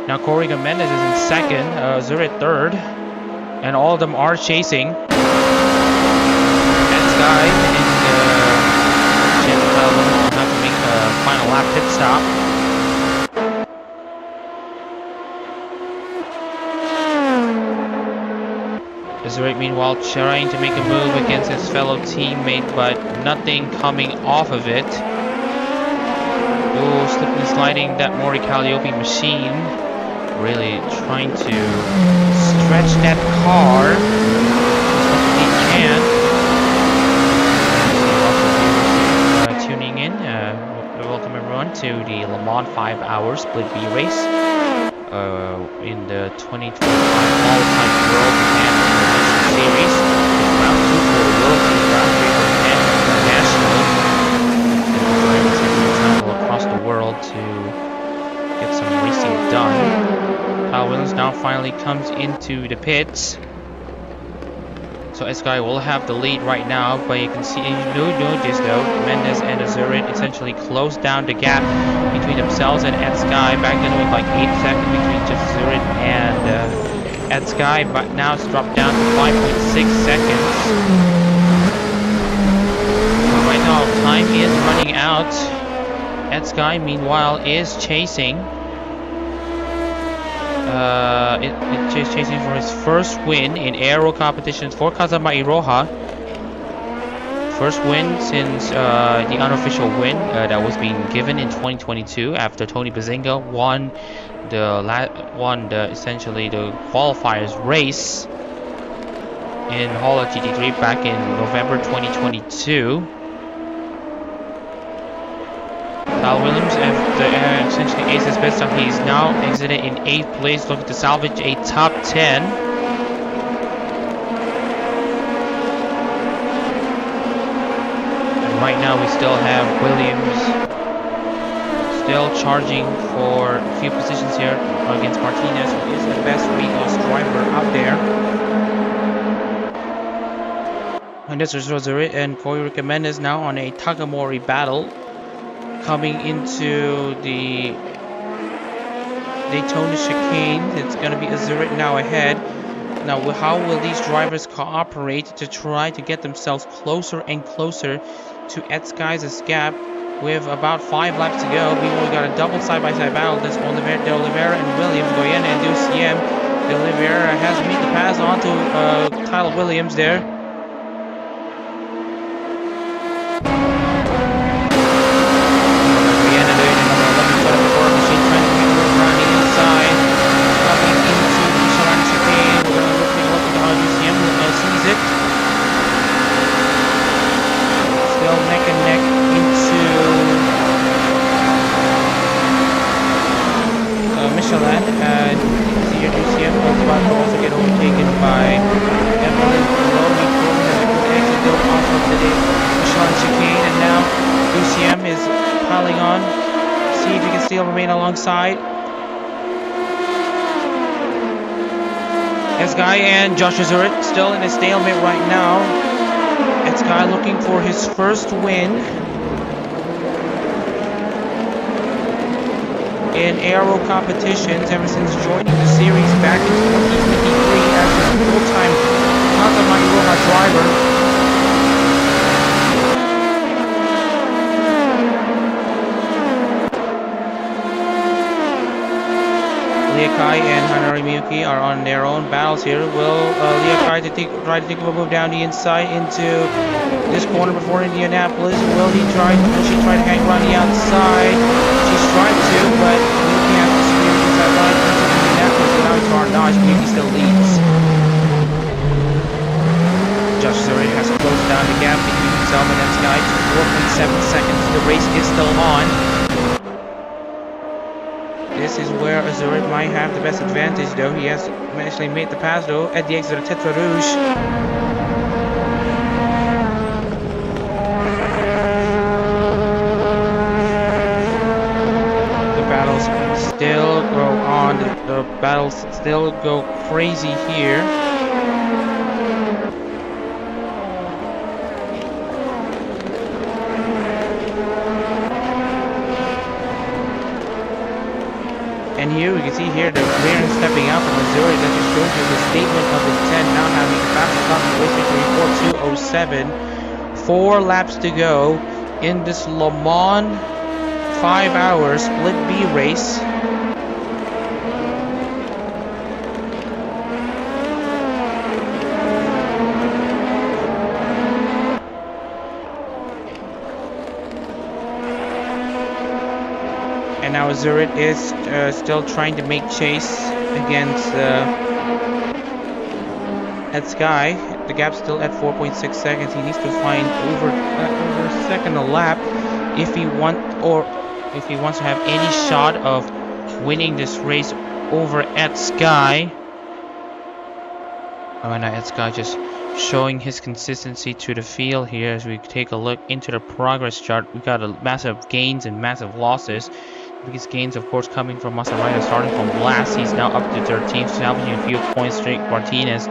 Now Corey Mendes is in second, Zurich third, and all of them are chasing. And Sky in the chance will have to make a final lap pit stop. Zurich meanwhile trying to make a move against his fellow teammate, but nothing coming off of it. Oh, slipping and sliding that Mori Calliope machine. Really trying to stretch that car as much as he can. Tuning in, welcome everyone to the Le Mans 5-hour Split B race in the 2025 Holotype World and Series. Round 2 for the World Team, round 3 for the International. Drivers having travel across the world to get some racing done. Kyle Williams now finally comes into the pits. So Sky will have the lead right now, but you can see, you notice though, Mendes and Azurin essentially closed down the gap between themselves and Sky. Back then it was like 8 seconds between just Azurin and Sky, but now it's dropped down to 5.6 seconds. So right now time is running out. Sky meanwhile is chasing. Chasing for his first win in ARO competitions for Kazama Iroha. First win since the unofficial win that was being given in 2022 after Tony Bazinga won essentially the qualifiers race in Hola GT3 back in November 2022. Kyle Williams, after essentially ace his best time, he's now exited in 8th place, looking to salvage a top 10. And right now we still have Williams still charging for a few positions here against Martinez, who is the best weight-loss driver out there. And this is Rosary and Corey Mendes now on a Takamori battle. Coming into the Daytona chicane, it's going to be Azurit now ahead. Now, how will these drivers cooperate to try to get themselves closer and closer to Sky's gap with about 5 laps to go? Meanwhile, we got a double side-by-side battle. This De Oliveira and Williams, Goyena and Duciem. De Oliveira has made the pass onto Tyler Williams there. Remain alongside Sky and Josh Azurit still in a stalemate right now. Sky looking for his first win. in ARO competitions ever since joining the series back in 2023 as a full-time Kazama driver. Liakai and Hanari Miyuki are on their own battles here. Will Liakai try to take a move down the inside into this corner before Indianapolis? Will she try to hang around the outside? She's tried to, but Miyuki has to spear the inside line into Indianapolis, and now it's Varnage. Miyuki still leads. Josh Zuri has closed down the gap between himself and that guy to 4.7 seconds. The race is still on. This is where Azuri might have the best advantage, though. He has actually made the pass, though, at the exit of Tetra Rouge. The battles still go on. The battles still go crazy here. And here we can see here the clearance stepping out from Missouri that just shows you the statement of intent, now having the fastest top of the race victory 42.07. 4 laps to go in this Le Mans 5-hour split B race. And now Zurich is still trying to make chase against at Sky. The gap's still at 4.6 seconds. He needs to find over a second a lap if he wants to have any shot of winning this race over at Sky. Oh, and at Sky just showing his consistency to the field here as we take a look into the progress chart. We got a massive gains and massive losses. Biggest gains, of course, coming from Maserati starting from last. He's now up to 13th, salvaging a few points straight. Martinez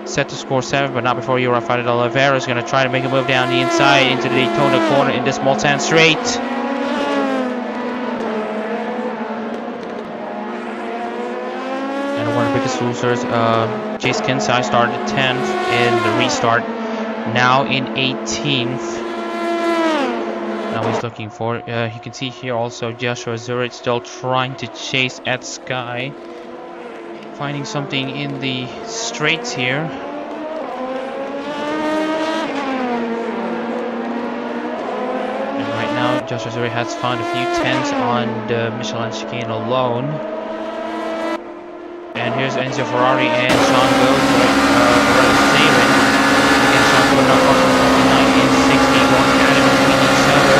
set to score 7, but not before Rafael Oliveira is going to try to make a move down the inside into the Daytona corner in this Mulsanne straight. And one of the biggest losers, Chase Kinsai started 10th in the restart, now in 18th. Now he's looking for, you can see here also Joshua Zurich still trying to chase at Sky, finding something in the straights here. And right now Joshua Zurich has found a few tenths on the Michelin chicane alone. And here's Enzo Ferrari and Sean Gold, Saban against Sean Gold, now crossing 59 and 60, going at it between each other.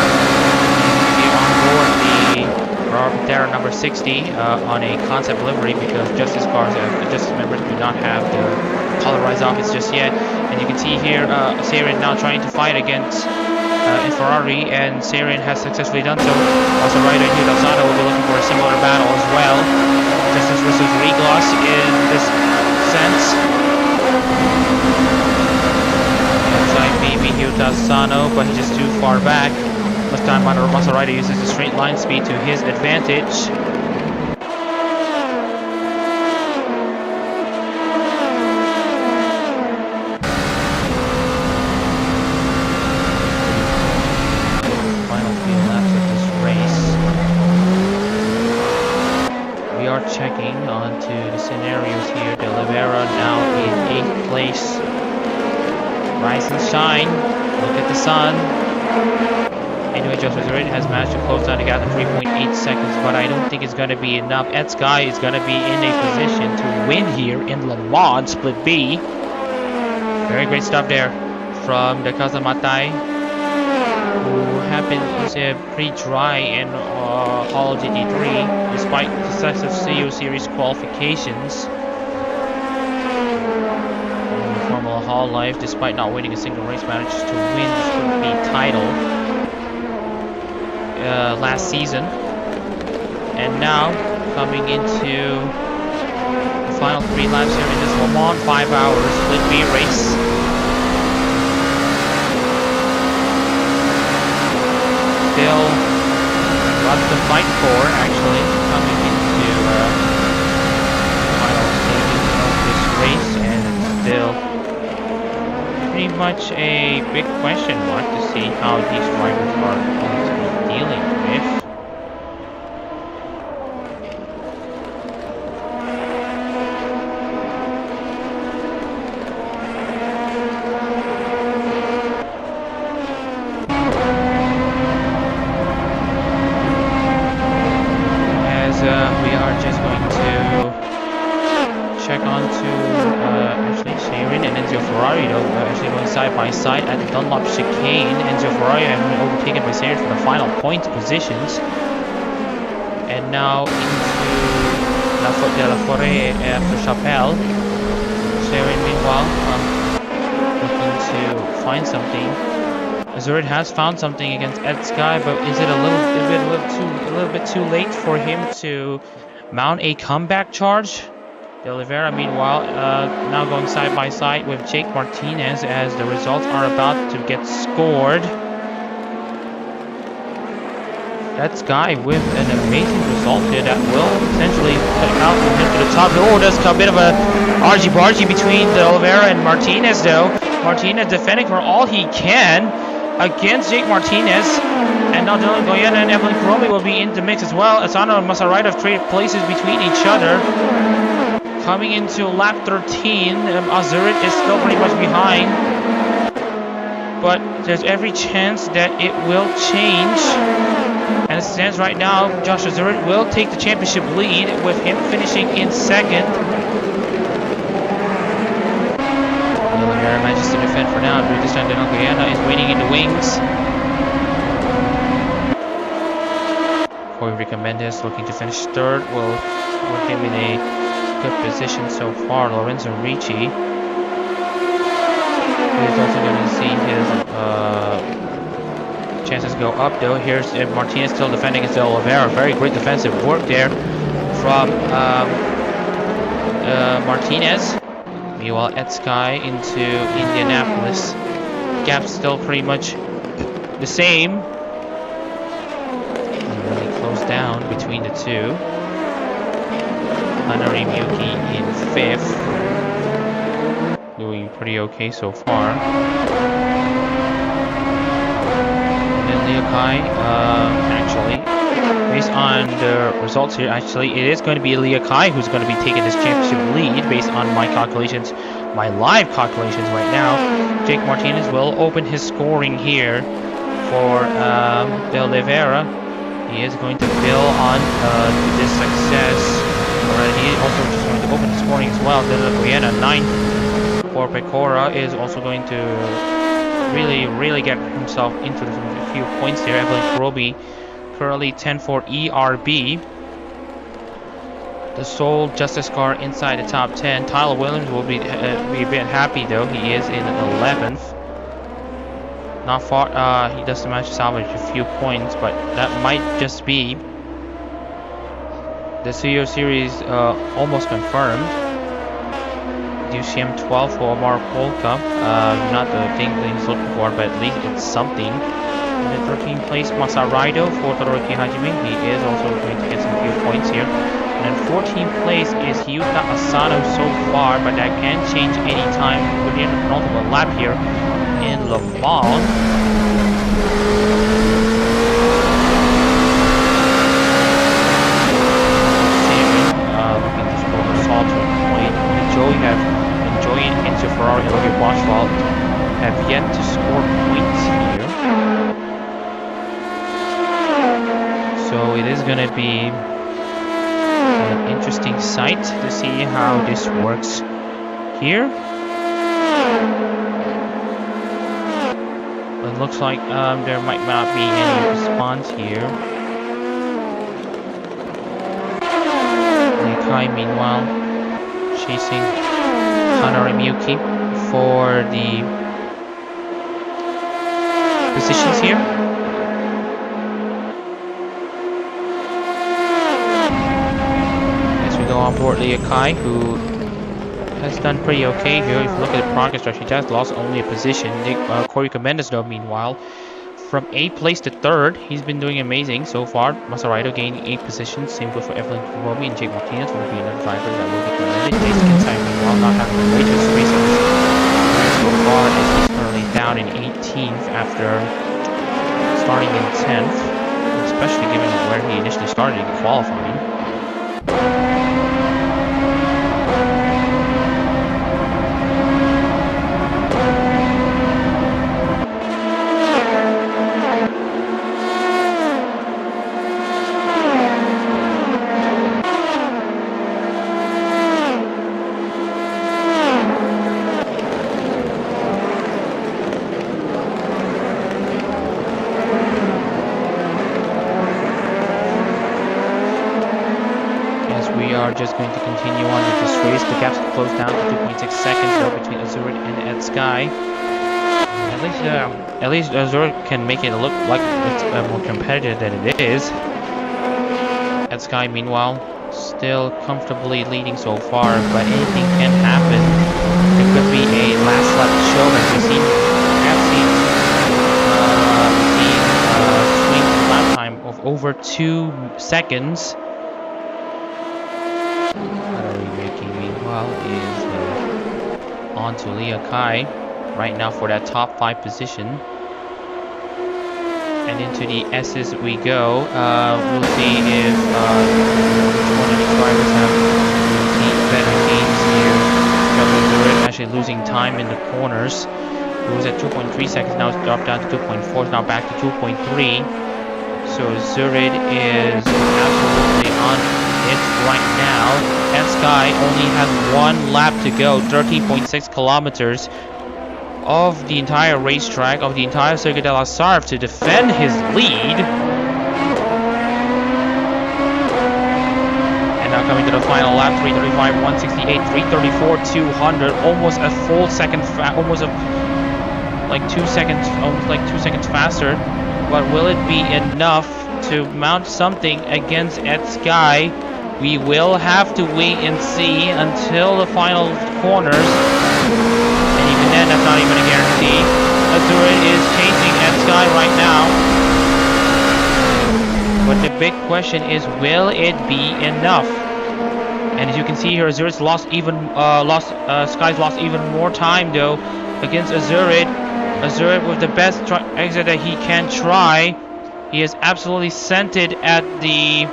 On board the Terra number 60 on a concept livery because Justice cars, Justice members do not have the colorized office just yet. And you can see here Sarin now trying to fight against Ferrari, and Sarin has successfully done so. Also, Ryder and Hugh Dalzado will be looking for a similar battle as well. Justice versus Regloss in this sense. Outside maybe Hugh Dalzado, but he's just too far back. This time Maserati uses the straight line speed to his advantage. Final few laps of this race. We are checking onto the scenarios here. De Oliveira now in 8th place. Rise and shine. Look at the sun. Anyway, Joshua Zurich has managed to close down the gap in 3.8 seconds, but I don't think it's going to be enough. Ed Sky is going to be in a position to win here in Le Mans Split B. Very great stuff there from the Kazamatai, who happened to say pretty dry in Hall GT3 despite successive CO Series qualifications. In Formula Hall life, despite not winning a single race, managed to win the Split B title last season. And now coming into the final 3 laps here in this Le Mans 5-hour Split B race. Still about to fight for, actually, coming into the final stages of this race, and it's still pretty much a big question mark to see how these drivers are going to be dealing with. We are just going to check on to actually Sharon and Enzo Ferrari, though, actually going side by side at the Dunlop chicane. Enzo Ferrari having been overtaken by Sharon for the final point positions. And now into La Faute de la Forêt after Chapelle. Sharon, meanwhile, looking to find something. Azurit has found something against Ed Sky, but is it a little bit too late for him to mount a comeback charge? De Oliveira, meanwhile, now going side by side with Jake Martinez as the results are about to get scored. That Sky with an amazing result here that will essentially put out him to the top. Oh, there's a bit of a argy-bargy between De Oliveira and Martinez, though. Martinez defending for all he can against Jake Martinez, and now Dylan Goyena and Evelyn Karomi will be in the mix as well. Asano and Masarai have traded places between each other. Coming into lap 13, Azurit is still pretty much behind, but there's every chance that it will change. And as it stands right now, Josh Azurit will take the championship lead with him finishing in second. Manages to defend for now, but this time Dylan Goyena is waiting in the wings. Jorge Mendes looking to finish third, will put him in a good position so far. Lorenzo Ricci is also going to see his chances go up, though. Here's Martinez still defending against Oliveira. Very great defensive work there from Martinez. Meanwhile, Ed Sky into Indianapolis. Gap still pretty much the same. Really close down between the two. Hanari Miyuki in 5th. Doing pretty okay so far. And then Liakai, actually, based on the results here, actually, it is going to be Liakai who's going to be taking this championship lead based on my calculations, my live calculations right now. Jake Martinez will open his scoring here for De Oliveira. He is going to build on this success. He is also just going to open the scoring as well. Then Guyana 9th for Pecora is also going to really get himself into a few points there. Evelyn Kurobi currently 10 for ERB. The sole Justice car inside the top 10. Tyler Williams will be a bit happy, though. He is in 11th. Not far. He does manage to salvage a few points, but that might just be the CEO series almost confirmed. DCM 12 for Omar Polka. Not the thing that he's looking for, but at least it's something. In the 13th place, Masaraido for Todoroki Hajime. He is also going to get some few points here. And then 14th place is Hyuta Asano so far, but that can change any time within the penultimate lap here in Le Mans. Looking to score her salt to a point. Enjoy into Ferrari and Roger Boschwald have yet to score points here. So it is going to be an interesting sight to see how this works here. It looks like there might not be any response here. Nikai, meanwhile, chasing Hanari Miyuki for the positions here. As we go on board Liakai, who has done pretty okay here. If you look at the progress chart, she just lost only a position. Corey Mendes, though, meanwhile, from 8th place to 3rd. He's been doing amazing so far. Masaraido gaining 8 positions. Same goes for Evelyn Kuromi and Jake Martinez will be another driver that will be commended. Jason Kinsai meanwhile not having the latest races so far as he's currently down in 18th after starting in 10th, especially given where he initially started in qualifying. Just going to continue on with this race. The gaps close down to 2.6 seconds though between Azurid and Ed Sky. At least Azurid can make it look like it's more competitive than it is. Ed Sky meanwhile still comfortably leading so far, but anything can happen. It could be a last lap show as we have seen swing lap time of over 2 seconds. Is on to Leah Kai right now for that top 5 position, and into the S's we go. We'll see if which one of these drivers have better gains here. Actually losing time in the corners. It was at 2.3 seconds, now it's dropped down to 2.4, now back to 2.3. So Zurid is absolutely on it right now. And Sky only has 1 lap to go, 13.6 kilometers of the entire racetrack, of the entire Circuit de la Sarve to defend his lead. And now coming to the final lap, 335, 168, 334, 200, almost a full second, almost like 2 seconds faster. But will it be enough to mount something against Ed Sky? We will have to wait and see until the final corners. And even then, that's not even a guarantee. Azurid is chasing Ed Sky right now. But the big question is, will it be enough? And as you can see here, Azurid's Sky's lost even more time though against Azurid. Azurid with the best exit that he can try. He has absolutely sent it at the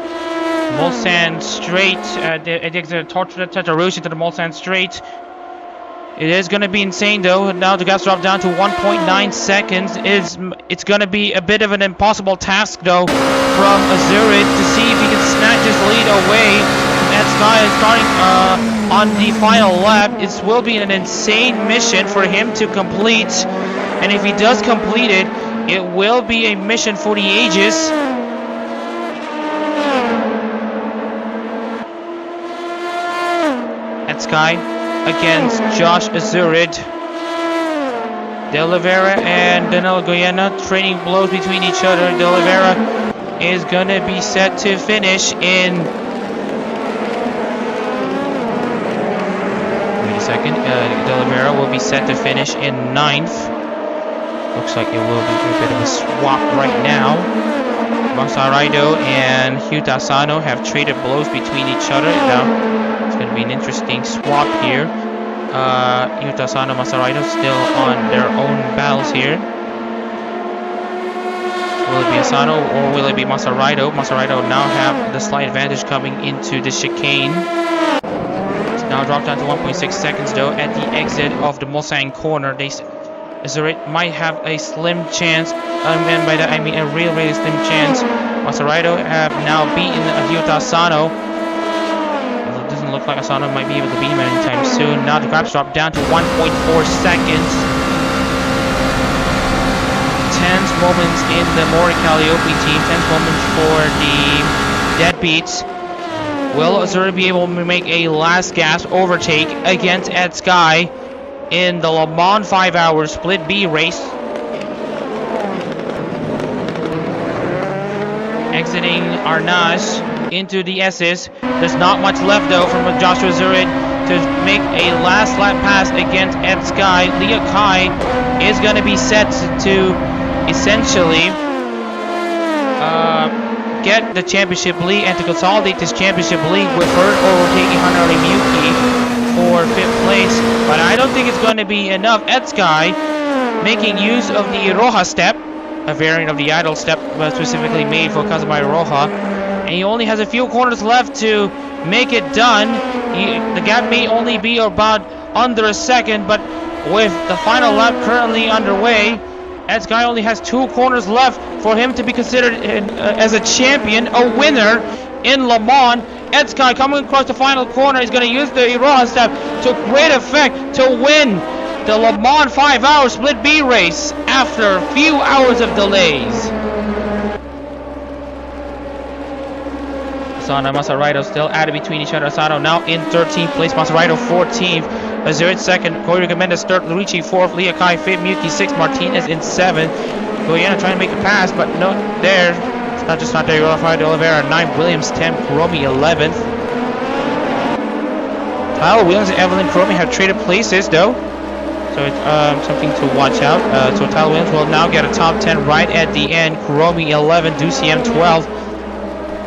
Mulsanne Strait, the exit Tatarouche into the Mulsanne Strait. It is going to be insane though. Now the gas drop down to 1.9 seconds. It's going to be a bit of an impossible task though from Azurid to see if he can snatch his lead away from Ed Sky starting on the final lap. It will be an insane mission for him to complete, and if he does complete it, it will be a mission for the ages. Sky against Josh Azurid. De Oliveira and Danilo Goyena trading blows between each other. De Oliveira is gonna be set to finish in. Wait a second. De Oliveira will be set to finish in 9th. Looks like it will be a bit of a swap right now. Masaraido and Hyuta Asano have traded blows between each other. Now it's going to be an interesting swap here. Hyuta Asano and Masaraido still on their own battles here. Will it be Asano or will it be Masaraido? Masaraido now have the slight advantage coming into the chicane. It's now dropped down to 1.6 seconds though at the exit of the Mulsanne corner. Azurid might have a slim chance, and by that I mean a really slim chance. Masaraido have now beaten Hyuta Asano. It doesn't look like Asano might be able to beat him anytime soon. Now the grabs drop down to 1.4 seconds. Tense moments in the Mori Calliope team, tense moments for the Deadbeats. Will Azurid be able to make a last gasp overtake against Ed Sky in the Le Mans 5-hour Split B race? Exiting Arnage into the S's. There's not much left though from Joshua Azurid to make a last lap pass against Ed Sky. Leah Kai is going to be set to essentially get the championship lead and to consolidate this championship lead with her overtaking Hanari Miyuki for 5th place. But I don't think it's going to be enough. Etsukai making use of the Iroha step, a variant of the idle step specifically made for Kazuma Iroha. And he only has a few corners left to make it done. The gap may only be about under a second, but with the final lap currently underway, Etsukai only has 2 corners left for him to be considered as a champion, a winner in Le Mans. Etsukai coming across the final corner is going to use the Iroha step to great effect to win the Le Mans 5-hour Split B race after a few hours of delays. Asano and Masaraido still added between each other. Asano now in 13th place, Masaraido 14th, Azurit 2nd, Koichi Mendes 3rd, Luigi 4th, Liakai 5th, Miyuki 6th, Martinez in 7th. Goyena trying to make a pass, but no, there. It's not just not there. Rafael de Oliveira 9th, Williams 10th, Kuromi 11th. Tyler Williams and Evelyn Kuromi have traded places though, so it's something to watch out. So Tyler Williams will now get a top 10 right at the end. Kuromi 11th, Duciem 12th.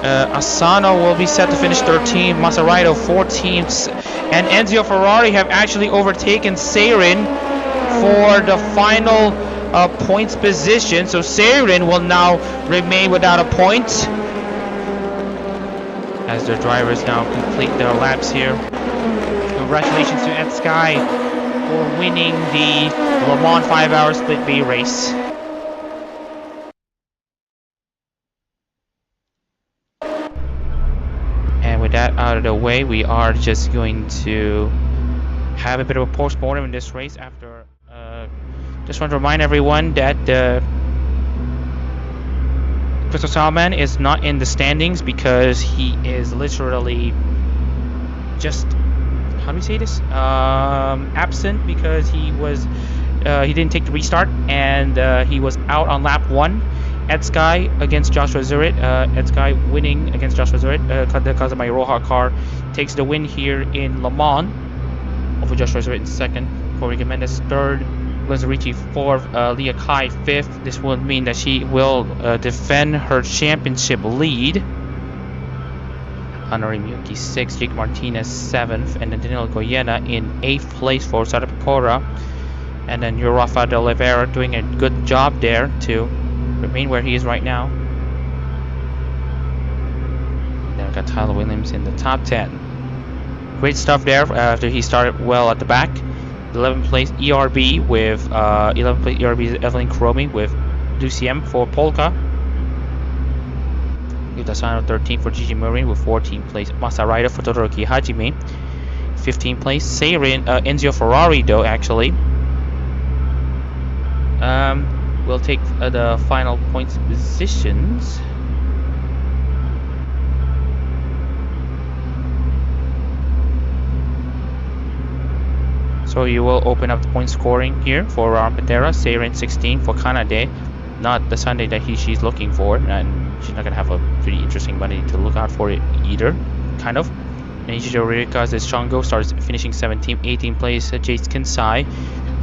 Asano will be set to finish 13th, Masaraido 14th, and Enzio Ferrari have actually overtaken Seirin for the final points position. So Seirin will now remain without a point as their drivers now complete their laps here. Congratulations to Etsukai for winning the Le Mans 5-hour Split B race. With that out of the way, we are just going to have a bit of a post-mortem in this race after just want to remind everyone that Crystal Salman is not in the standings because he is literally just, how do we say this, absent because he didn't take the restart and he was out on lap 1. Etsukai against Joshua Zurit. Etsukai winning against Joshua Zurit. The Kazuma Iroha car takes the win here in Le Mans over Joshua Zurit in 2nd. Koichi Mendes 3rd. Glazarichi 4th. Liakai 5th. This will mean that she will defend her championship lead. Hanari Miyuki 6th. Jake Martinez 7th. And then Daniel Goyena in 8th place for Sarapakora. And then Rafa de Oliveira doing a good job there to remain where he is right now. Then we got Tyler Williams in the top 10. Great stuff there after he started well at the back. 11th place ERB with 11th place ERB Evelyn Kuromi with Luciem for Polka. Yutasano 13th for Gigi Murray with 14th place Masaraido for Todoroki Hajime. 15th place Seirin Enzio Ferrari though actually. We'll take the final points positions. So you will open up the point scoring here for Pantera, Seirin 16 for Kanade. Not the Sunday that she's looking for, and she's not gonna have a pretty interesting Monday to look out for it either, kind of. And Ichijo Ririka's Shango starts finishing 17th, 18th place Jace Kinsai.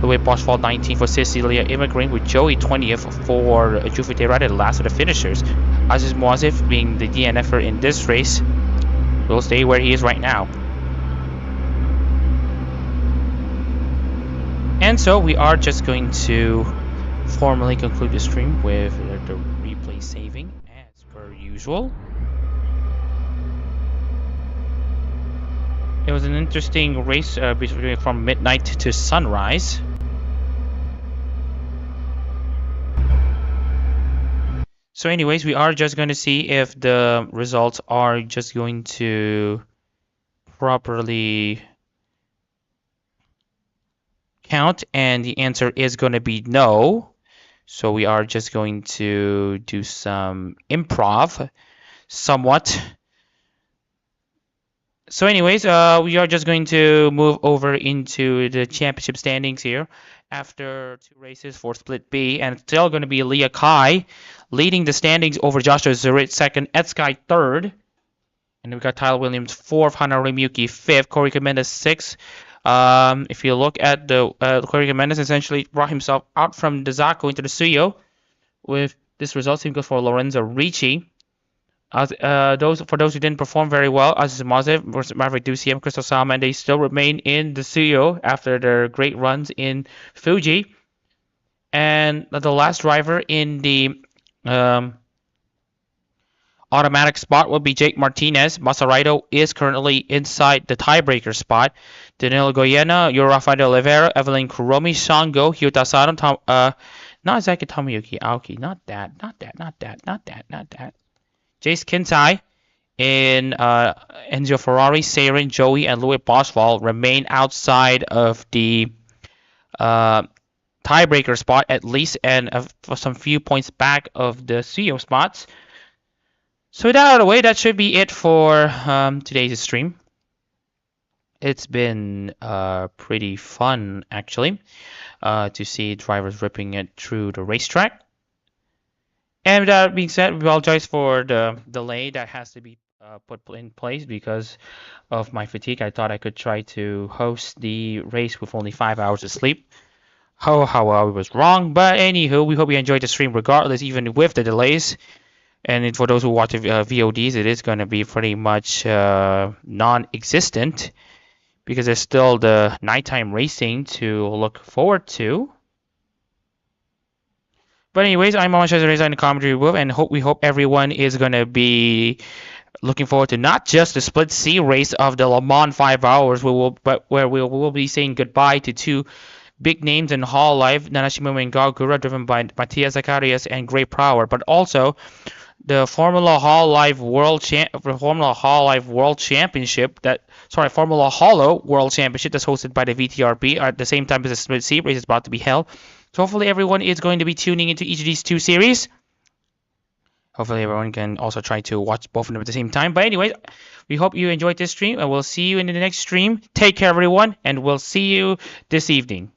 Louis Boschwald 19th for Cecilia Immigrant with Joey 20th for Jufite Rada, the last of the finishers. Aziz Moazif being the DNFer in this race will stay where he is right now. And so we are just going to formally conclude the stream with the replay saving as per usual. It was an interesting race from midnight to sunrise. So anyways, we are just going to see if the results are just going to properly count, and the answer is going to be no. So we are just going to do some improv somewhat. So anyways, we are just going to move over into the championship standings here after 2 races for Split B, and it's still going to be Leah Kai leading the standings over Joshua Zurit 2nd, Etsukai 3rd, and then we got Tyler Williams 4th, Hanari Miyuki 5th, Corey Mendes 6th. If you look at the Corey Mendes essentially brought himself out from the Zako into the Suyo with this result. Same goes for Lorenzo Ricci. For those who didn't perform very well, Aziz Mazev versus Maverick Duciem, Crystal Salman, they still remain in the studio after their great runs in Fuji. And the last driver in the automatic spot will be Jake Martinez. Masarito is currently inside the tiebreaker spot. Danilo Goyena, Yuri Rafael Oliveira, Evelyn Kuromi, Shango, Hyuta Sano, not Zaki Tomoyuki Aoki, not that. Jace Kintai in Enzo Ferrari, Saren, Joey, and Louis Boswell remain outside of the tiebreaker spot at least, and for some few points back of the studio spots. So with that out of the way, that should be it for today's stream. It's been pretty fun, actually, to see drivers ripping it through the racetrack. And with that being said, we apologize for the delay that has to be put in place because of my fatigue. I thought I could try to host the race with only 5 hours of sleep. How I was wrong. But anywho, we hope you enjoyed the stream regardless, even with the delays. And for those who watch the VODs, it is going to be pretty much non-existent because there's still the nighttime racing to look forward to. But anyways, I'm Monetized in the commentary booth, and we hope everyone is going to be looking forward to not just the Split C race of the Le Mans 5 hours, but where we will be saying goodbye to two big names in Holotype, Nanashima and Gagura, driven by Matthias Zacharias and Great Power, but also the Formula Holotype World Championship Formula Holo World Championship that's hosted by the VTRP at the same time as the Split C race is about to be held. So hopefully everyone is going to be tuning into each of these two series. Hopefully everyone can also try to watch both of them at the same time. But anyway, we hope you enjoyed this stream, and we'll see you in the next stream. Take care, everyone, and we'll see you this evening.